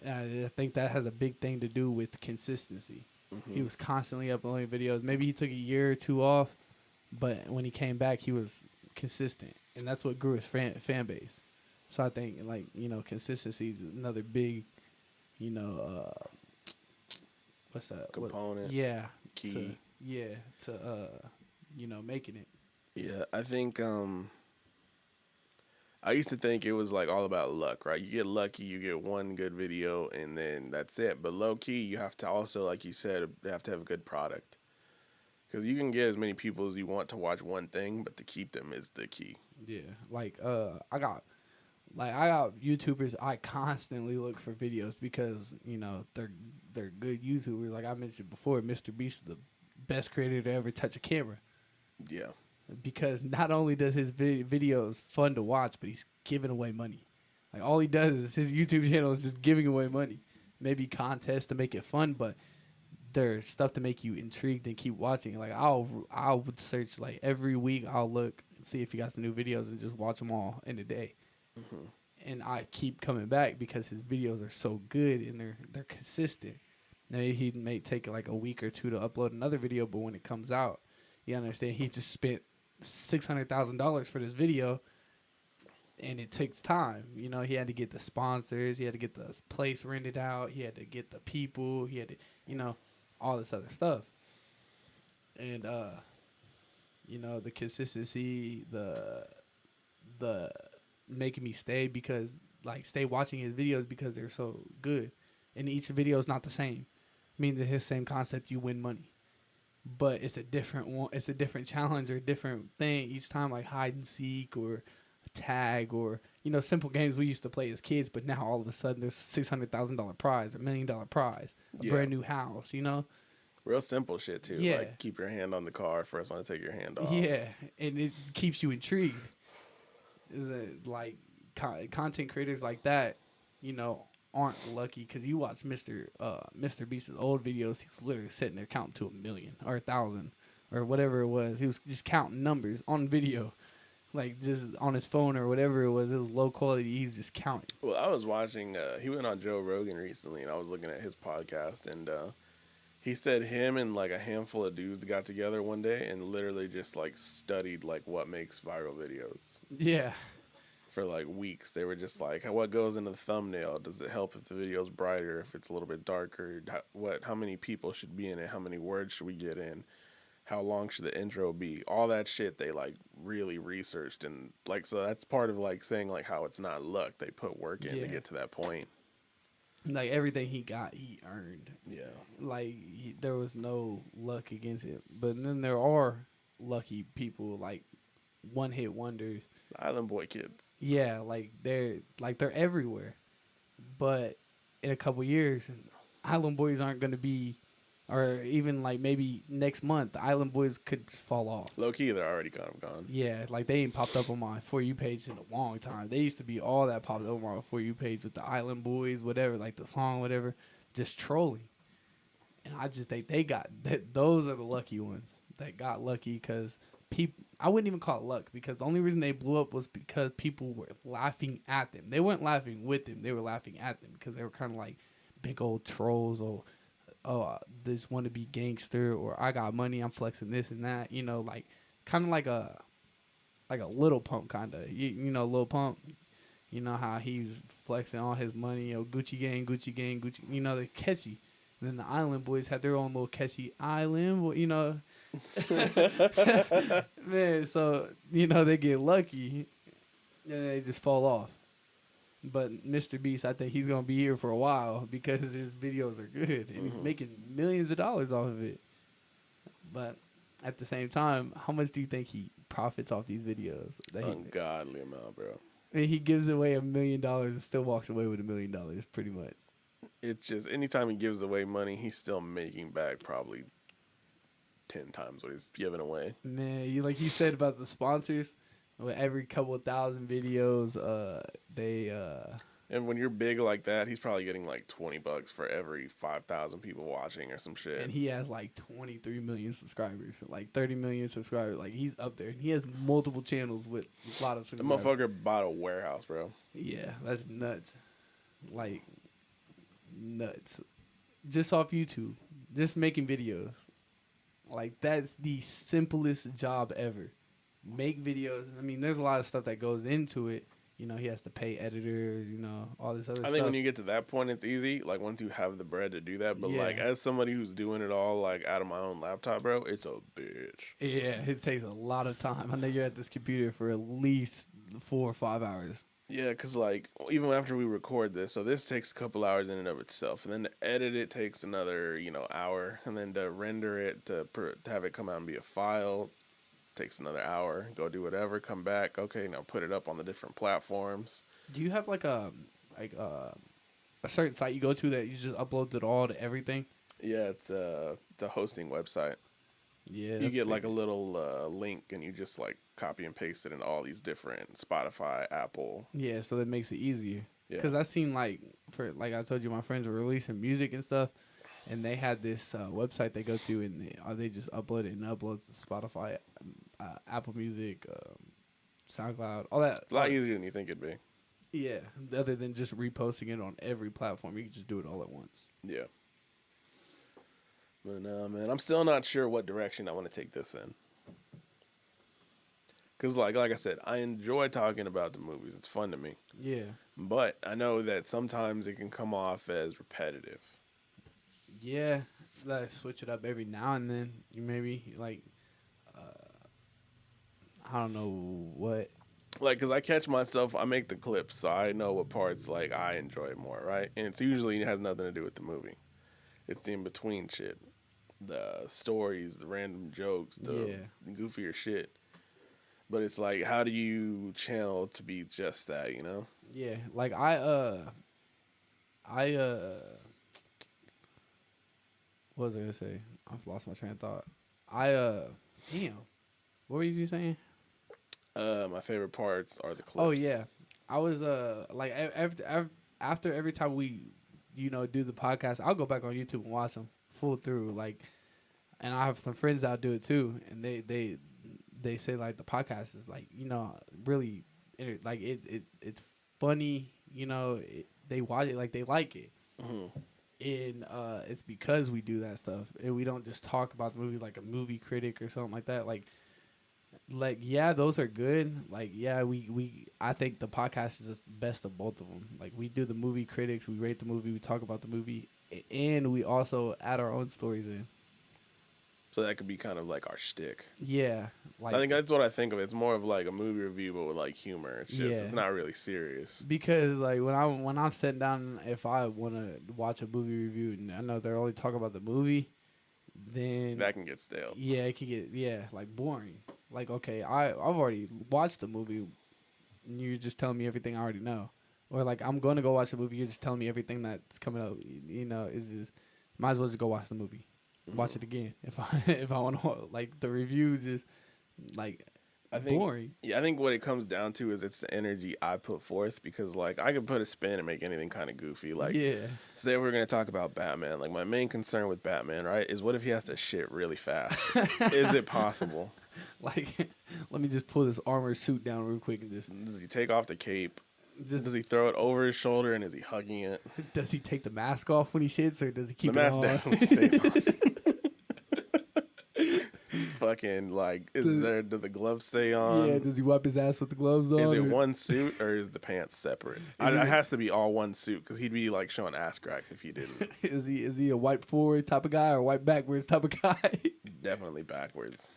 I think that has a big thing to do with consistency. He was constantly uploading videos. Maybe he took a year or two off, but when he came back, he was consistent, and that's what grew his fan base. So I think, like, you know, consistency is another big, you know, what's that? Component. Key. To you know, making it. Yeah, I think I used to think it was like all about luck, right? You get lucky, you get one good video, and then that's it. But low key, you have to also, like you said, have to have a good product. Because you can get as many people as you want to watch one thing, but to keep them is the key. Yeah, like I got YouTubers. I constantly look for videos because, you know, they're good YouTubers. Like I mentioned before, Mr. Beast is the best creator to ever touch a camera. Yeah. Because not only does his videos fun to watch, but he's giving away money. Like, all he does is his YouTube channel is just giving away money. Maybe contests to make it fun, but there's stuff to make you intrigued and keep watching. Like, I would search, like, every week. I'll look and see if he got some new videos and just watch them all in a day. and I keep coming back because his videos are so good and they're consistent. Maybe he may take like a week or two to upload another video, but when it comes out, you understand he just spent $600,000 for this video, and it takes time. You know, he had to get the sponsors, he had to get the place rented out, he had to get the people, he had to, you know, all this other stuff. And you know, the consistency, the making me stay because like stay watching his videos because they're so good, and each video is not the same. I mean, his same concept, you win money, but it's a different one. It's a different challenge or different thing each time, like hide and seek or tag or, you know, simple games we used to play as kids. But now all of a sudden there's a $600,000 prize, $1 million prize, a brand new house. You know, real simple shit too. Yeah. Like keep your hand on the car first, want to take your hand off. Yeah, and it keeps you intrigued. Like content creators like that, you know, aren't lucky because you watch Mr. Beast's old videos. He's literally sitting there counting to 1 million or 1,000 or whatever it was. He was just counting numbers on video, like just on his phone or whatever it was. It was low quality. He's just counting. Well, I was watching. He went on Joe Rogan recently, and I was looking at his podcast, and he said him and like a handful of dudes got together one day and literally just like studied like what makes viral videos. Yeah. For like weeks, they were just like, what goes into the thumbnail? Does it help if the video's brighter? If it's a little bit darker? How many people should be in it? How many words should we get in? How long should the intro be? All that shit they like really researched, and like, so that's part of like saying like how it's not luck. They put work in to get to that point. Like everything he got, he earned. Yeah. Like there was no luck against it. But then there are lucky people, like one hit wonders. Island Boy kids. Yeah, like they're everywhere. But in a couple years, Island Boys aren't going to be, or even like maybe next month, the Island Boys could fall off. Low key, they're already kind of gone. Yeah, like they ain't popped up on my For You page in a long time. They used to be all that popped up on my For You page with the Island Boys, whatever, like the song, whatever, just trolling. And I just think they got that. Those are the lucky ones that got lucky because people. I wouldn't even call it luck because the only reason they blew up was because people were laughing at them. They weren't laughing with them. They were laughing at them because they were kind of like big old trolls or, oh, this want to be gangster or I got money, I'm flexing this and that. You know, like kind of like a Little Pump kind of. You know, Lil Pump. You know how he's flexing all his money. You know, Gucci gang, Gucci gang, Gucci. You know, they're catchy. And then the Island Boys had their own little catchy island, you know. Man, so, you know, they get lucky and they just fall off. But Mr. Beast, I think he's going to be here for a while because his videos are good and he's making millions of dollars off of it. But at the same time, how much do you think he profits off these videos? Ungodly amount, bro. I mean, he gives away $1 million and still walks away with $1 million, pretty much. It's just anytime he gives away money, he's still making back probably 10 times what he's giving away. Man, like you said about the sponsors, with every couple of thousand videos, And when you're big like that, he's probably getting like $20 for every 5,000 people watching or some shit. And he has like 23 million subscribers, like 30 million subscribers. Like he's up there. And he has multiple channels with a lot of subscribers. The motherfucker bought a warehouse, bro. Yeah, that's nuts. Like nuts. Just off YouTube, just making videos. Like that's the simplest job ever. Make videos. I mean, there's a lot of stuff that goes into it. You know, he has to pay editors, you know, all this other stuff. I think when you get to that point, it's easy. Like, once you have the bread to do that. But, like, as somebody who's doing it all, like, out of my own laptop, bro, it's a bitch. Yeah, it takes a lot of time. I know you're at this computer for at least 4 or 5 hours. Yeah, because, like, even after we record this, so this takes a couple hours in and of itself. And then to edit it takes another, you know, hour. And then to render it, to have it come out and be a file takes another hour. Go do whatever, come back. Okay, now put it up on the different platforms. Do you have, like a certain site you go to that you just upload it all to everything? Yeah, it's a hosting website. Yeah. You get, like, a little link, and you just, like, copy and paste it in all these different Spotify, Apple. Yeah, so that makes it easier. Yeah. Because I've seen, like I told you, my friends were releasing music and stuff, and they had this website they go to, and they just upload it, and it uploads to Spotify, Apple Music, SoundCloud, all that. It's a lot easier than you think it'd be. Yeah, other than just reposting it on every platform, you can just do it all at once. Yeah. But no, man, I'm still not sure what direction I want to take this in. Because, like I said, I enjoy talking about the movies. It's fun to me. Yeah. But I know that sometimes it can come off as repetitive. Yeah, like switch it up every now and then. You maybe like, I don't know what. Like, because I catch myself, I make the clips, so I know what parts, like, I enjoy more, right? And it's usually, it has nothing to do with the movie. It's the in-between shit. The stories, the random jokes, the goofier shit. But it's like, how do you channel to be just that, you know? Yeah, like what was I gonna say? I've lost my train of thought. Damn, what were you saying? My favorite parts are the clips. Oh yeah, I was like after every time we, do the podcast, I'll go back on YouTube and watch them full through. Like, and I have some friends that do it too, and they say like the podcast is like really like it's funny. They watch it like they like it. Mm-hmm. And it's because we do that stuff, and we don't just talk about the movie like a movie critic or something like that. Like yeah, those are good. Like yeah, I think the podcast is the best of both of them. Like we do the movie critics, we rate the movie, we talk about the movie, and we also add our own stories in. So that could be kind of like our shtick. Yeah, like I think that's what I think of. It's more of like a movie review, but with like humor. It's just it's not really serious. Because like when I'm sitting down, if I want to watch a movie review and I know they're only talking about the movie, then that can get stale. Yeah, it can get like boring. Like okay, I've already watched the movie, and you're just telling me everything I already know, or like I'm going to go watch the movie, you're just telling me everything that's coming up. Is just might as well just go watch the movie. Watch it again if I want to. Like the reviews is like boring. Yeah, I think what it comes down to is it's the energy I put forth, because like I can put a spin and make anything kind of goofy. Like say we're gonna talk about Batman. Like my main concern with Batman, right, is what if he has to shit really fast? Is it possible? Like, let me just pull this armor suit down real quick and just. Does he take off the cape? Does he throw it over his shoulder and is he hugging it? Does he take the mask off when he shits, or does he keep the it on? The mask definitely stays on. Fucking like, do the gloves stay on? Yeah, does he wipe his ass with the gloves on? Is it one suit or is the pants separate? It has to be all one suit, because he'd be like showing ass cracks if he didn't. Is he a wipe forward type of guy or wipe backwards type of guy? Definitely backwards.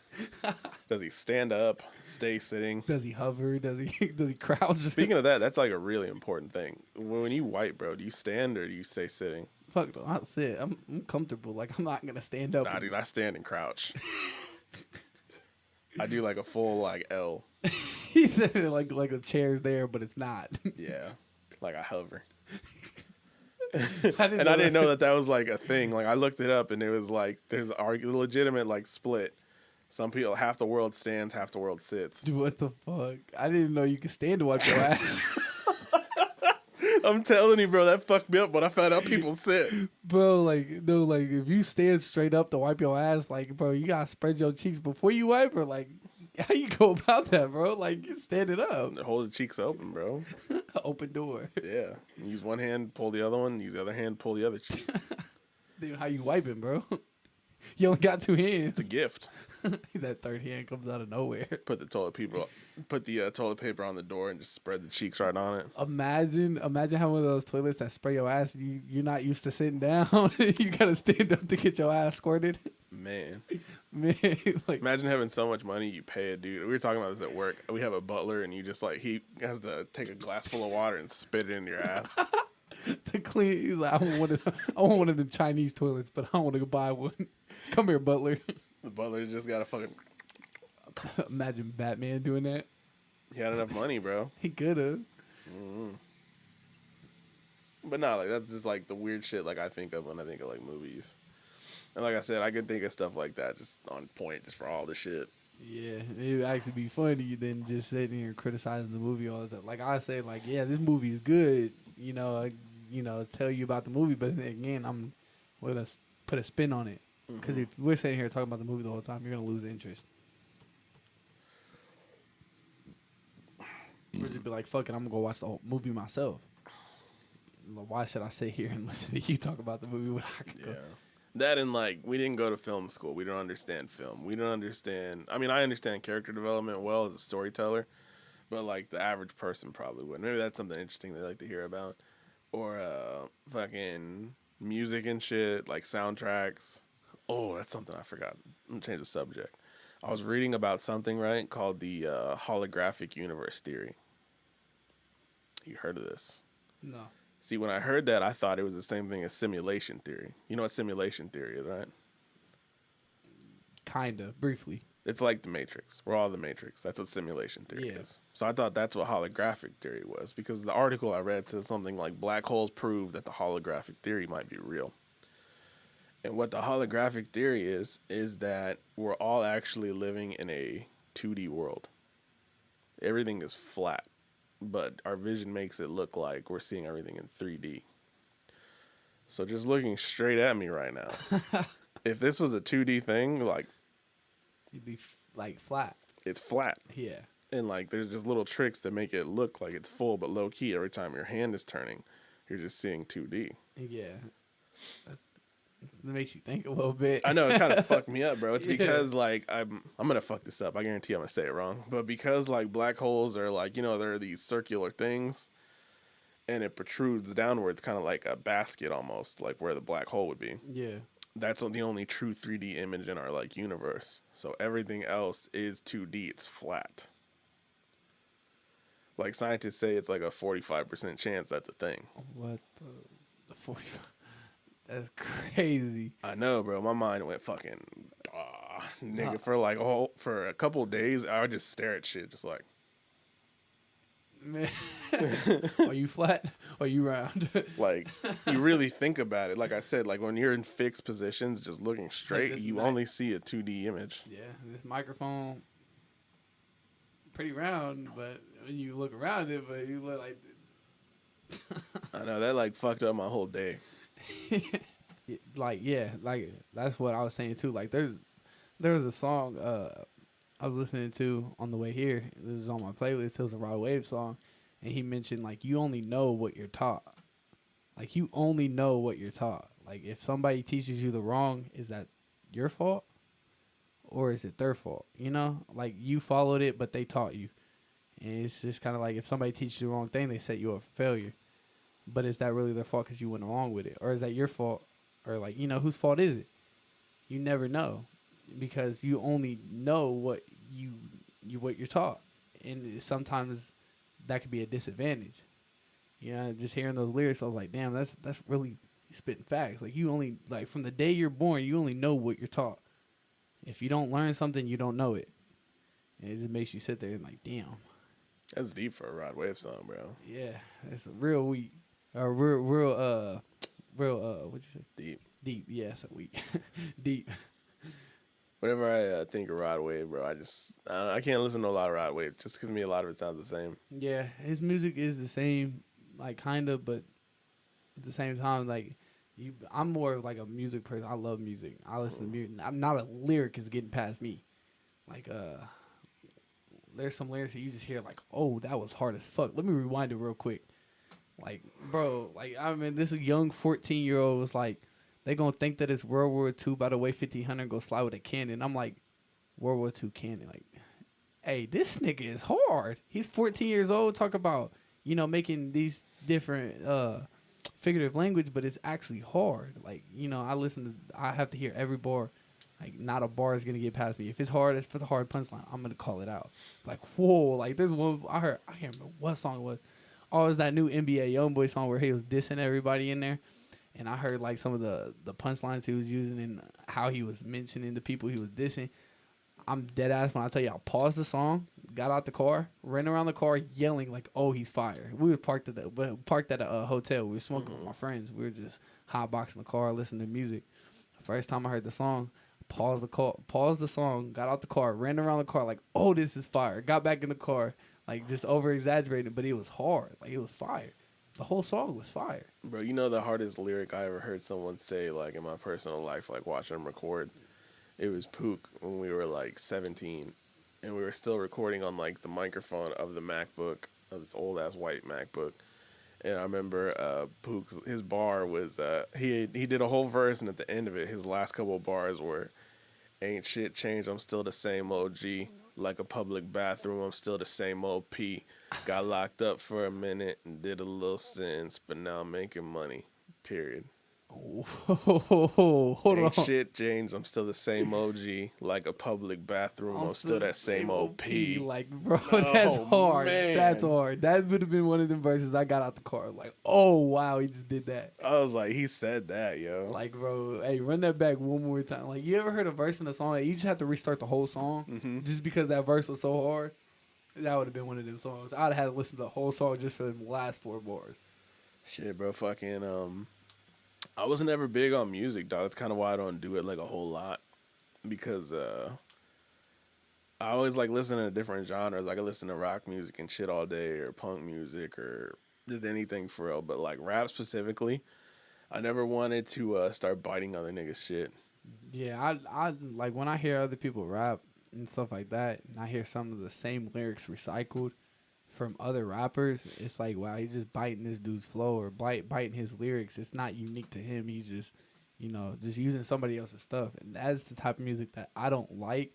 Does he stand up, stay sitting? Does he hover? Does he crouch? Speaking of that, that's like a really important thing. When you wipe, bro, do you stand or do you stay sitting? Fuck no, I'll sit. I'm comfortable. Like I'm not gonna stand up. Nah, dude, I stand and crouch. I do like a full like L. He said it like the chair's there, but it's not. Yeah, like I hover. I didn't know that was like a thing. Like I looked it up, and it was like there's a legitimate like split. Some people, half the world stands, half the world sits. Dude, what the fuck? I didn't know you could stand to wipe your ass. I'm telling you, bro, that fucked me up when I found out people sit. Bro, like if you stand straight up to wipe your ass, like, bro, you gotta spread your cheeks before you wipe, or like, how you go about that, bro? Like, you stand it up. Hold the cheeks open, bro. Open door. Yeah. Use one hand, pull the other one. Use the other hand, pull the other cheek. Dude, how you wiping, bro? You only got two hands. It's a gift. That third hand comes out of nowhere. Put the toilet paper on the door and just spread the cheeks right on it. Imagine having one of those toilets that spray your ass. You're not used to sitting down. You gotta stand up to get your ass squirted. Man, like imagine having so much money you pay a dude. We were talking about this at work. We have a butler, and you just like he has to take a glass full of water and spit it in your ass. To clean. He's like, I want one of them Chinese toilets, but I don't want to go buy one. Come here, butler. The butler just got to fucking. Imagine Batman doing that. He had enough money, bro. He could have. Mm-hmm. But no, like that's just like the weird shit like I think of when I think of like movies. And like I said, I could think of stuff like that just on point, just for all the shit. Yeah, it would actually be funny than just sitting here criticizing the movie all the time. Like I say, like, yeah, this movie is good. Tell you about the movie, but then again, I'm gonna put a spin on it. Because if we're sitting here talking about the movie the whole time, you're gonna lose interest. Or just be like, fuck it, I'm gonna go watch the whole movie myself. Why should I sit here and listen to you talk about the movie when I can go? That and like we didn't go to film school. We don't understand film. We don't understand. I mean, I understand character development well as a storyteller, but like the average person probably wouldn't. Maybe that's something interesting they like to hear about, or fucking music and shit like soundtracks. Oh, that's something I forgot. I'm gonna change the subject. I was reading about something right called the holographic universe theory. You heard of this? No. See, when I heard that, I thought it was the same thing as simulation theory. You know what simulation theory is, right? Kinda, briefly. It's like the Matrix. We're all the Matrix. That's what simulation theory is. So I thought that's what holographic theory was, because the article I read said something like black holes prove that the holographic theory might be real. And what the holographic theory is that we're all actually living in a 2D world. Everything is flat, but our vision makes it look like we're seeing everything in 3D. So just looking straight at me right now, if this was a 2D thing, like, you'd be like flat. It's flat. Yeah. And like there's just little tricks that make it look like it's full, but low key every time your hand is turning, you're just seeing 2D. Yeah. That makes you think a little bit. I know, it kind of fucked me up, bro. It's because like I'm gonna fuck this up. I guarantee I'm gonna say it wrong. But because like black holes are like, you know, they're these circular things and it protrudes downwards, kind of like a basket almost, like where the black hole would be. Yeah. That's the only true 3D image in our like universe. So everything else is 2D. It's flat. Like scientists say it's like a 45% chance that's a thing. What the 45? That's crazy. I know, bro. My mind went fucking nigga for a couple of days. I would just stare at shit, just like, man. Are you flat? Or are you round? like you really think about it. Like I said, like when you're in fixed positions, just looking straight, like you only see a 2D image. Yeah, this microphone pretty round, but when you look around it, but you look like. I know that like fucked up my whole day. Like that's what I was saying too. Like there was a song I was listening to on the way here. This was on my playlist. It was a Rod Wave song, and he mentioned like you only know what you're taught. Like you only know what you're taught. Like if somebody teaches you the wrong, is that your fault, or is it their fault? You know, like you followed it, but they taught you, and it's just kind of like if somebody teaches you the wrong thing, they set you up for failure. But is that really their fault because you went along with it? Or is that your fault? Or, like, you know, whose fault is it? You never know because you only know what what you're taught. And sometimes that could be a disadvantage. You know, just hearing those lyrics, I was like, damn, that's really spitting facts. Like, you only, like, from the day you're born, you only know what you're taught. If you don't learn something, you don't know it. And it just makes you sit there and, like, damn. That's deep for a Rod Wave song, bro. Yeah, it's real weak. Real, what'd you say? Deep, yeah, so weak. Deep. Whenever I think of Rod Wave, bro, I can't listen to a lot of Rod Wave just because to me a lot of it sounds the same. Yeah, his music is the same, like, kind of, but at the same time, like, I'm more of, like, a music person. I love music. I listen to music. I'm not a lyric is getting past me. Like, there's some lyrics that you just hear, like, oh, that was hard as fuck. Let me rewind it real quick. Like, bro, like, I mean, this young 14-year-old was like, they gonna think that it's World War II by the way 1500 go slide with a cannon. I'm like, World War II cannon. Like, hey, this nigga is hard. He's 14 years old. Talk about, you know, making these different figurative language, but it's actually hard. Like, you know, I have to hear every bar. Like, not a bar is gonna get past me. If it's hard, if it's a hard punchline, I'm gonna call it out. Like, whoa, like there's one I can't remember what song it was. Oh, it was that new NBA Youngboy song where he was dissing everybody in there. And I heard, like, some of the punchlines he was using and how he was mentioning the people he was dissing. I'm dead ass when I tell you I paused the song, got out the car, ran around the car yelling, like, oh, he's fire. We were parked at a hotel. We were smoking with my friends. We were just hotboxing the car, listening to music. First time I heard the song, paused the song, got out the car, ran around the car, like, oh, this is fire. Got back in the car. Like, just over-exaggerated, but it was hard. Like, it was fire. The whole song was fire. Bro, you know the hardest lyric I ever heard someone say, like, in my personal life, like, watching them record? It was Pook when we were, like, 17. And we were still recording on, like, the microphone of the MacBook. of this old ass white MacBook. And I remember Pook's his bar was he did a whole verse, and at the end of it, his last couple of bars were, "Ain't shit changed. I'm still the same OG. Like a public bathroom, I'm still the same OP. Got locked up for a minute and did a little sins, but now I'm making money. Period. Hold Ain't on. shit changed. I'm still the same OG. Like a public bathroom, I'm still that same OP." Like, bro, that's hard. Man. That's hard. That would have been one of them verses I got out the car. Like, oh, wow, he just did that. I was like, he said that, yo. Like, bro, hey, run that back one more time. Like, you ever heard a verse in a song that you just have to restart the whole song just because that verse was so hard? That would have been one of them songs. I'd have had to listen to the whole song just for the last 4 bars. Shit, bro, fucking, I wasn't ever big on music, dog. That's kind of why I don't do it, like, a whole lot. Because, I always, like, listen to different genres. Like, I listen to rock music and shit all day, or punk music, or just anything for real. But, like, rap specifically, I never wanted to start biting other niggas' shit. Yeah, I like when I hear other people rap and stuff like that, and I hear some of the same lyrics recycled from other rappers, it's like, wow, he's just biting this dude's flow or biting his lyrics. It's not unique to him. He's just, just using somebody else's stuff. And that's the type of music that I don't like.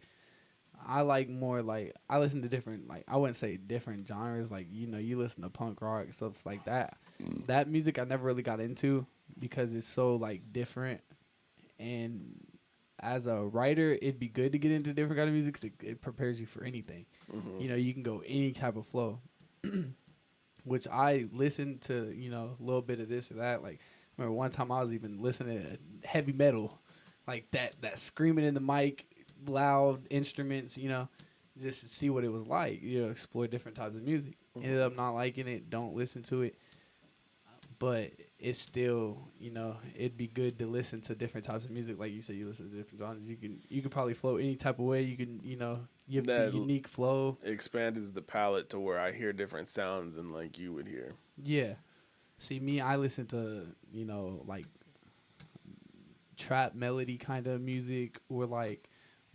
I like more like, I listen to different, like, I wouldn't say different genres. Like, you listen to punk rock, stuff like that. That music I never really got into because it's so, like, different. And as a writer, it'd be good to get into different kind of music because it prepares you for anything. You can go any type of flow. Which I listen to, a little bit of this or that. Like, I remember one time I was even listening to heavy metal, like that screaming in the mic, loud instruments, just to see what it was like, explore different types of music. Ended up not liking it, don't listen to it. But it's still, it'd be good to listen to different types of music. Like you said, you listen to different genres. You can probably flow any type of way. You can, you have the unique flow. Expands the palette to where I hear different sounds than like you would hear. Yeah. See, me, I listen to, like trap melody kind of music or like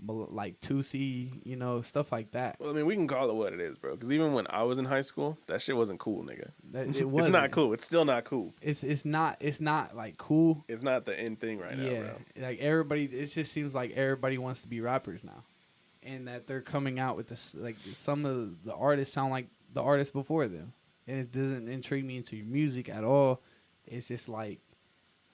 2C, stuff like that. Well, I mean, we can call it what it is, bro. Because even when I was in high school, that shit wasn't cool, nigga. It wasn't. It's not cool. It's still not cool. It's not like cool. It's not the end thing right now, bro. Like everybody, it just seems like everybody wants to be rappers now, and that they're coming out with this. Like some of the artists sound like the artists before them, and it doesn't intrigue me into music at all. It's just like,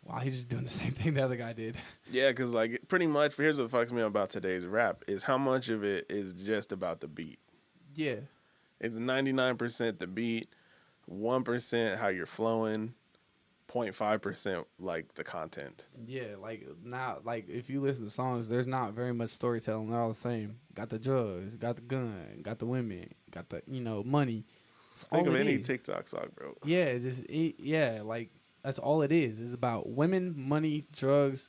wow, he's just doing the same thing the other guy did. Yeah, because, like, pretty much, here's what fucks me up about today's rap, is how much of it is just about the beat. Yeah. It's 99% the beat, 1% how you're flowing, 0.5%, like, the content. Yeah, like, now, like, if you listen to songs, there's not very much storytelling. They're all the same. Got the drugs, got the gun, got the women, got the, money. Think of any TikTok song, bro. Yeah, like, that's all it is. It's about women, money, drugs,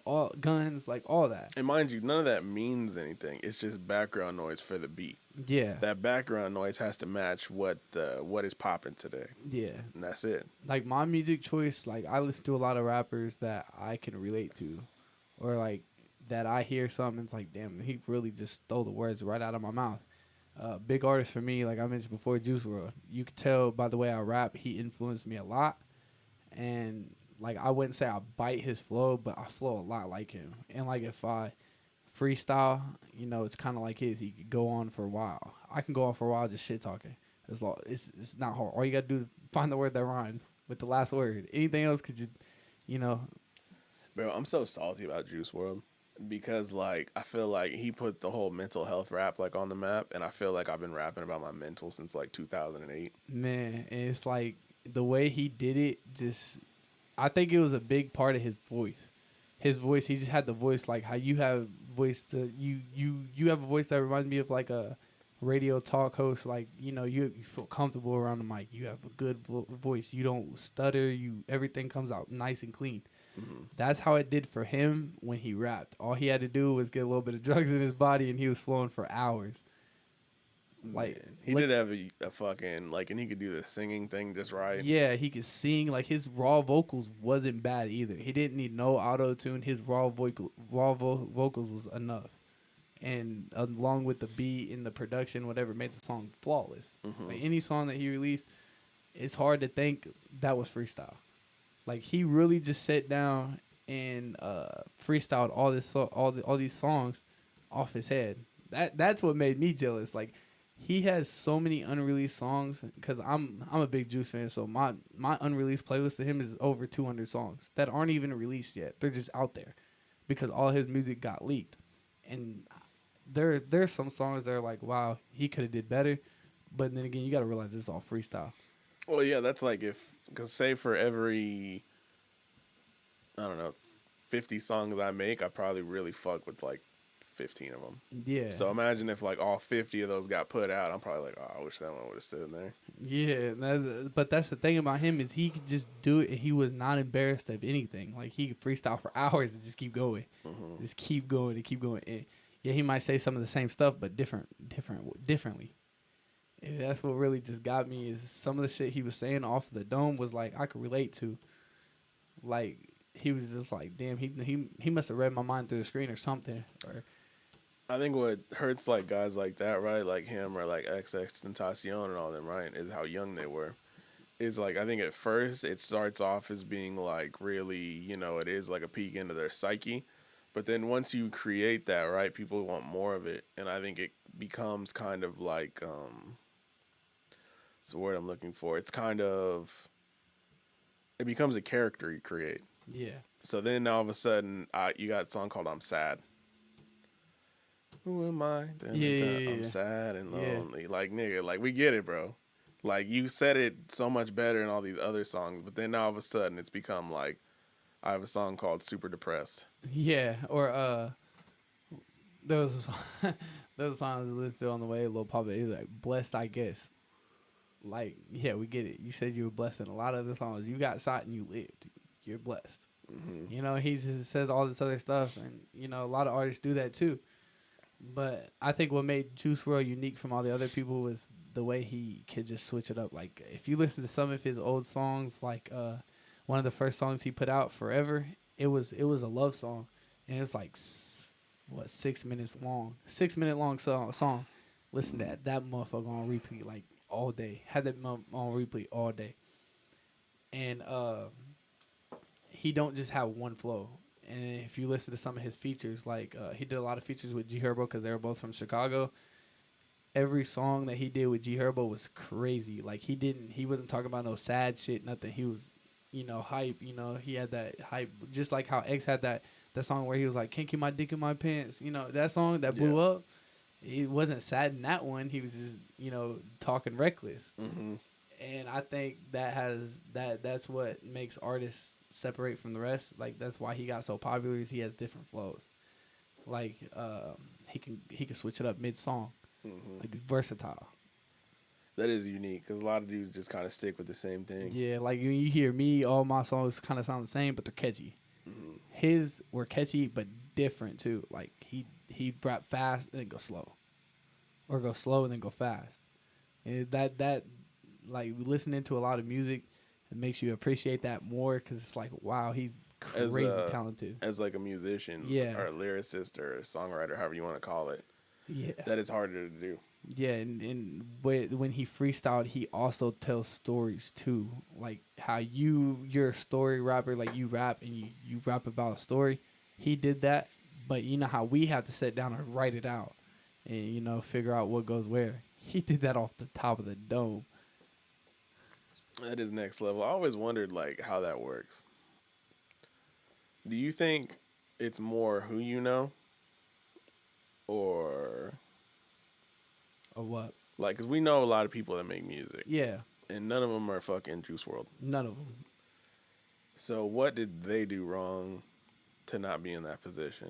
all guns, like all that. And mind you, none of that means anything. It's just background noise for the beat. Yeah. That background noise has to match what is popping today. Yeah. And that's it. Like my music choice, like I listen to a lot of rappers that I can relate to, or like that I hear something, it's like, damn, he really just stole the words right out of my mouth. Big artist for me, like I mentioned before, Juice WRLD. You could tell by the way I rap, he influenced me a lot. And, like, I wouldn't say I bite his flow, but I flow a lot like him. And, like, if I freestyle, it's kind of like his. He could go on for a while. I can go on for a while just shit-talking. It's not hard. All you got to do is find the word that rhymes with the last word. Anything else could just, Bro, I'm so salty about Juice WRLD because, like, I feel like he put the whole mental health rap, like, on the map. And I feel like I've been rapping about my mental since, like, 2008. Man, and it's like, the way he did it, I think it was a big part of his voice. He just had the voice like how you have voice to you have a voice that reminds me of like a radio talk host. Like you feel comfortable around the mic. You have a good voice. You don't stutter. Everything comes out nice and clean. Mm-hmm. That's how it did for him when he rapped. All he had to do was get a little bit of drugs in his body, and he was flowing for hours. Like he did have a fucking like, and he could do the singing thing just right. Yeah, he could sing. Like his raw vocals wasn't bad either. He didn't need no auto tune. His raw vocals was enough, and along with the beat and the production, whatever, made the song flawless. Like any song that he released, it's hard to think that was freestyle. Like he really just sat down and freestyled all these songs off his head. That's what made me jealous. Like he has so many unreleased songs because I'm a big Juice fan, so my unreleased playlist to him is over 200 songs that aren't even released yet. They're just out there because all his music got leaked, and there's some songs that are like, wow, he could have did better, but then again, you got to realize it's all freestyle. Well, yeah, that's like because say for every, I don't know, 50 songs I make, I probably really fuck with like 15 of them. Yeah. So imagine if like all 50 of those got put out, I'm probably like, oh, I wish that one would have stood in there. Yeah, but that's the thing about him is he could just do it. And he was not embarrassed of anything. Like he could freestyle for hours and just keep going, just keep going and keep going. And yeah, he might say some of the same stuff, but differently. And that's what really just got me is some of the shit he was saying off the dome was like I could relate to. Like he was just like, damn, he must have read my mind through the screen or something. Or I think what hurts like guys like that, right, like him or like XXXTentacion and all them, right, is how young they were. Is like I think at first it starts off as being like really, you know, it is like a peek into their psyche. But then once you create that, right, people want more of it. And I think it becomes kind of like it's the word I'm looking for. It's kind of, it becomes a character you create. yeah. So then all of a sudden, you got a song called I'm Sad. Who am I? Yeah. I'm sad and lonely. Yeah. Like, nigga, like, we get it, bro. Like, you said it so much better in all these other songs, but then all of a sudden it's become like, I have a song called Super Depressed. Yeah, or there was songs I listened to on the way, Lil Papa, he's like, Blessed, I guess. Like, yeah, we get it. You said you were blessed in a lot of the songs. You got shot and you lived. You're blessed. You know, he just says all this other stuff, and, you know, a lot of artists do that too. But I think what made Juice WRLD unique from all the other people was the way he could just switch it up. Like, if you listen to some of his old songs, like one of the first songs he put out, Forever, it was a love song, and it was like 6 minutes long, 6 minute long song. Listen to that motherfucker on repeat like all day. Had that on repeat all day, and he don't just have one flow. And if you listen to some of his features, like he did a lot of features with G Herbo because they were both from Chicago. Every song that he did with G Herbo was crazy. Like he wasn't talking about no sad shit, nothing. He was, you know, hype. You know, he had that hype, just like how X had that song where he was like, "Can't keep my dick in my pants." You know, that song that blew up. He wasn't sad in that one. He was just, you know, talking reckless. And I think that's what makes artists separate from the rest. Like that's why he got so popular. Is he has different flows. Like he can switch it up mid song. Like versatile. That is unique because a lot of dudes just kind of stick with the same thing. Yeah, like when you hear me, all my songs kind of sound the same, but they're catchy. His were catchy but different too. Like he rap fast and then go slow, or go slow and then go fast. And that like listening to a lot of music, it makes you appreciate that more because it's like, wow, he's crazy talented. As like a musician, or a lyricist or a songwriter, however you want to call it. Yeah, that is harder to do. Yeah, and when he freestyled, he also tells stories too. Like how you're a story rapper, like you rap and you rap about a story. He did that, but you know how we have to sit down and write it out and, you know, figure out what goes where. He did that off the top of the dome. That is next level. I always wondered like how that works. Do you think it's more who you know? Or what? Like, because we know a lot of people that make music. Yeah. And none of them are fucking Juice WRLD. None of them. So what did they do wrong to not be in that position?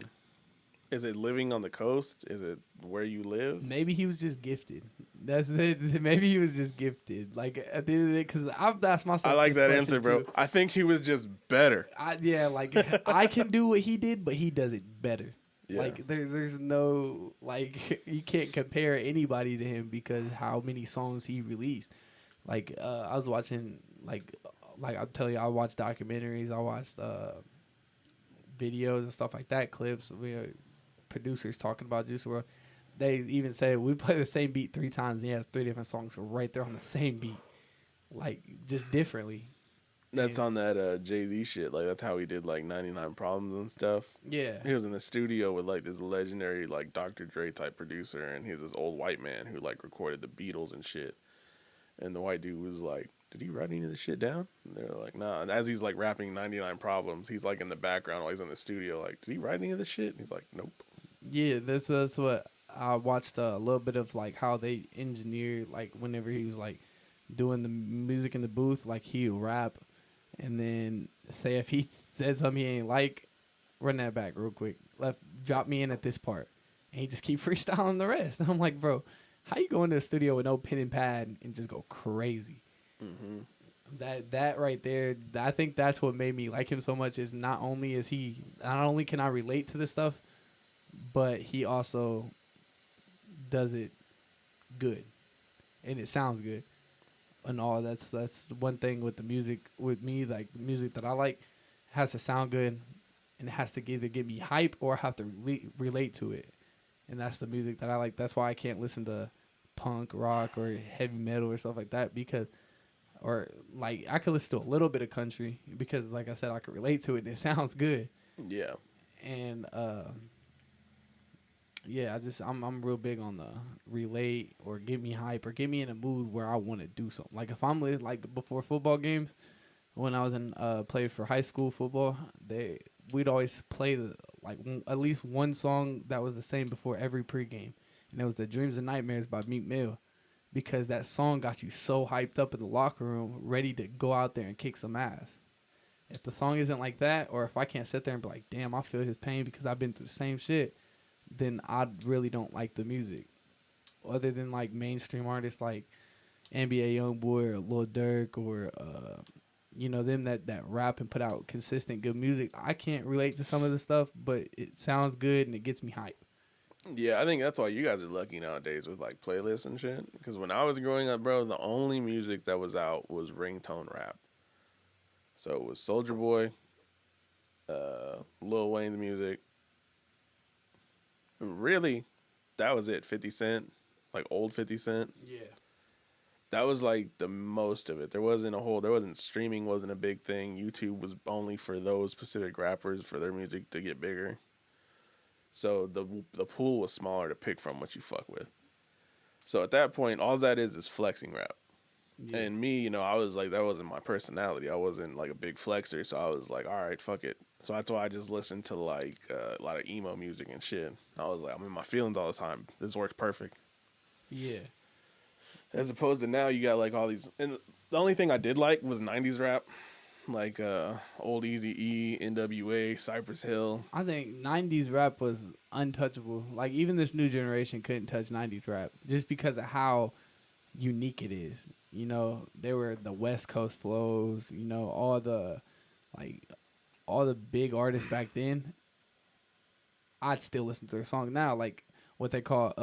Is it living on the coast? Is it where you live? Maybe he was just gifted. That's it. Maybe he was just gifted. Like, at the end of the day, because I've asked myself. I like that answer, bro. Too. I think he was just better. Like, I can do what he did, but he does it better. Yeah. Like there's no, like, you can't compare anybody to him because how many songs he released. Like I was watching like I'll tell you, I watched documentaries, I watched videos and stuff like that, clips. producers talking about Juice WRLD. They even said we play the same beat 3 times, and he has 3 different songs right there on the same beat, like just differently. That's on that Jay-Z shit. Like, that's how he did, like, 99 Problems and stuff. Yeah. He was in the studio with, like, this legendary, like, Dr. Dre type producer, and he was this old white man who, like, recorded the Beatles and shit. And the white dude was like, did he write any of this shit down? And they were like, nah. And as he's, like, rapping 99 Problems, he's, like, in the background while he's in the studio, like, did he write any of this shit? And he's like, nope. Yeah, that's what I watched a little bit of, like, how they engineered, like, whenever he was, like, doing the music in the booth, like, he would rap. And then say if he said something he ain't like, run that back real quick. Drop me in at this part. And he just keep freestyling the rest. And I'm like, bro, how you go into the studio with no pen and pad and just go crazy? Mm-hmm. That right there, I think that's what made me like him so much. Is not only can I relate to this stuff, but he also does it good, and it sounds good. And all that's one thing with the music with me, like music that I like has to sound good, and it has to either give me hype or I have to relate to it. And that's the music that I like. That's why I can't listen to punk rock or heavy metal or stuff like that, because or like I could listen to a little bit of country because, like I said, I could relate to it and it sounds good. Yeah. And yeah, I'm real big on the relate or get me hype or get me in a mood where I want to do something. Like if I'm like before football games, when I was in played for high school football, we'd always play at least one song that was the same before every pregame, and it was the Dreams and Nightmares by Meek Mill, because that song got you so hyped up in the locker room, ready to go out there and kick some ass. If the song isn't like that, or if I can't sit there and be like, damn, I feel his pain because I've been through the same shit, then I really don't like the music. Other than like mainstream artists like NBA YoungBoy or Lil Durk or them that rap and put out consistent good music, I can't relate to some of the stuff, but it sounds good and it gets me hyped. Yeah, I think that's why you guys are lucky nowadays with like playlists and shit. Because when I was growing up, bro, the only music that was out was ringtone rap. So it was Soulja Boy, Lil Wayne's music. And really, that was it. 50 Cent, like old 50 Cent. Yeah. That was like the most of it. There wasn't streaming, wasn't a big thing. YouTube was only for those specific rappers for their music to get bigger. So the pool was smaller to pick from what you fuck with. So at that point, all that is flexing rap. Yeah. And me, I was like, that wasn't my personality. I wasn't like a big flexer. So I was like, all right, fuck it. So that's why I just listened to like a lot of emo music and shit. I was like, I'm in my feelings all the time. This works perfect. Yeah. As opposed to now, you got like all these. And the only thing I did like was 90s rap. Like old Eazy-E, NWA, Cypress Hill. I think 90s rap was untouchable. Like even this new generation couldn't touch 90s rap just because of how unique it is. They were the West Coast flows, all the big artists back then. I'd still listen to their song now, like what they call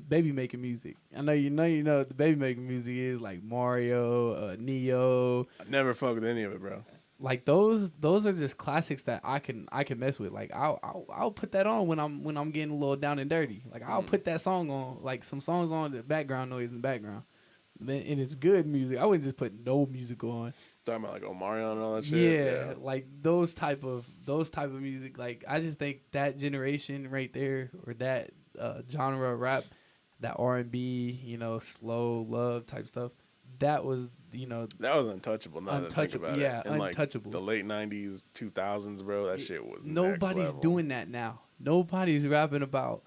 baby making music. I know you know what the baby making music is, like Mario, Neo. I never fuck with any of it, bro. Like those are just classics that I can mess with. Like I'll put that on when I'm getting a little down and dirty. Like I'll put that song on, like some songs on, the background noise in the background. And it's good music. I wouldn't just put no music on. Talking about like Omarion and all that shit. Yeah, like those type of music. Like I just think that generation right there, or that genre of rap, that R&B, slow love type stuff. That was that was untouchable. Now that I think about yeah, it. And untouchable. Like the late 90s, 2000s, bro. That shit was nobody's doing that now. Nobody's rapping about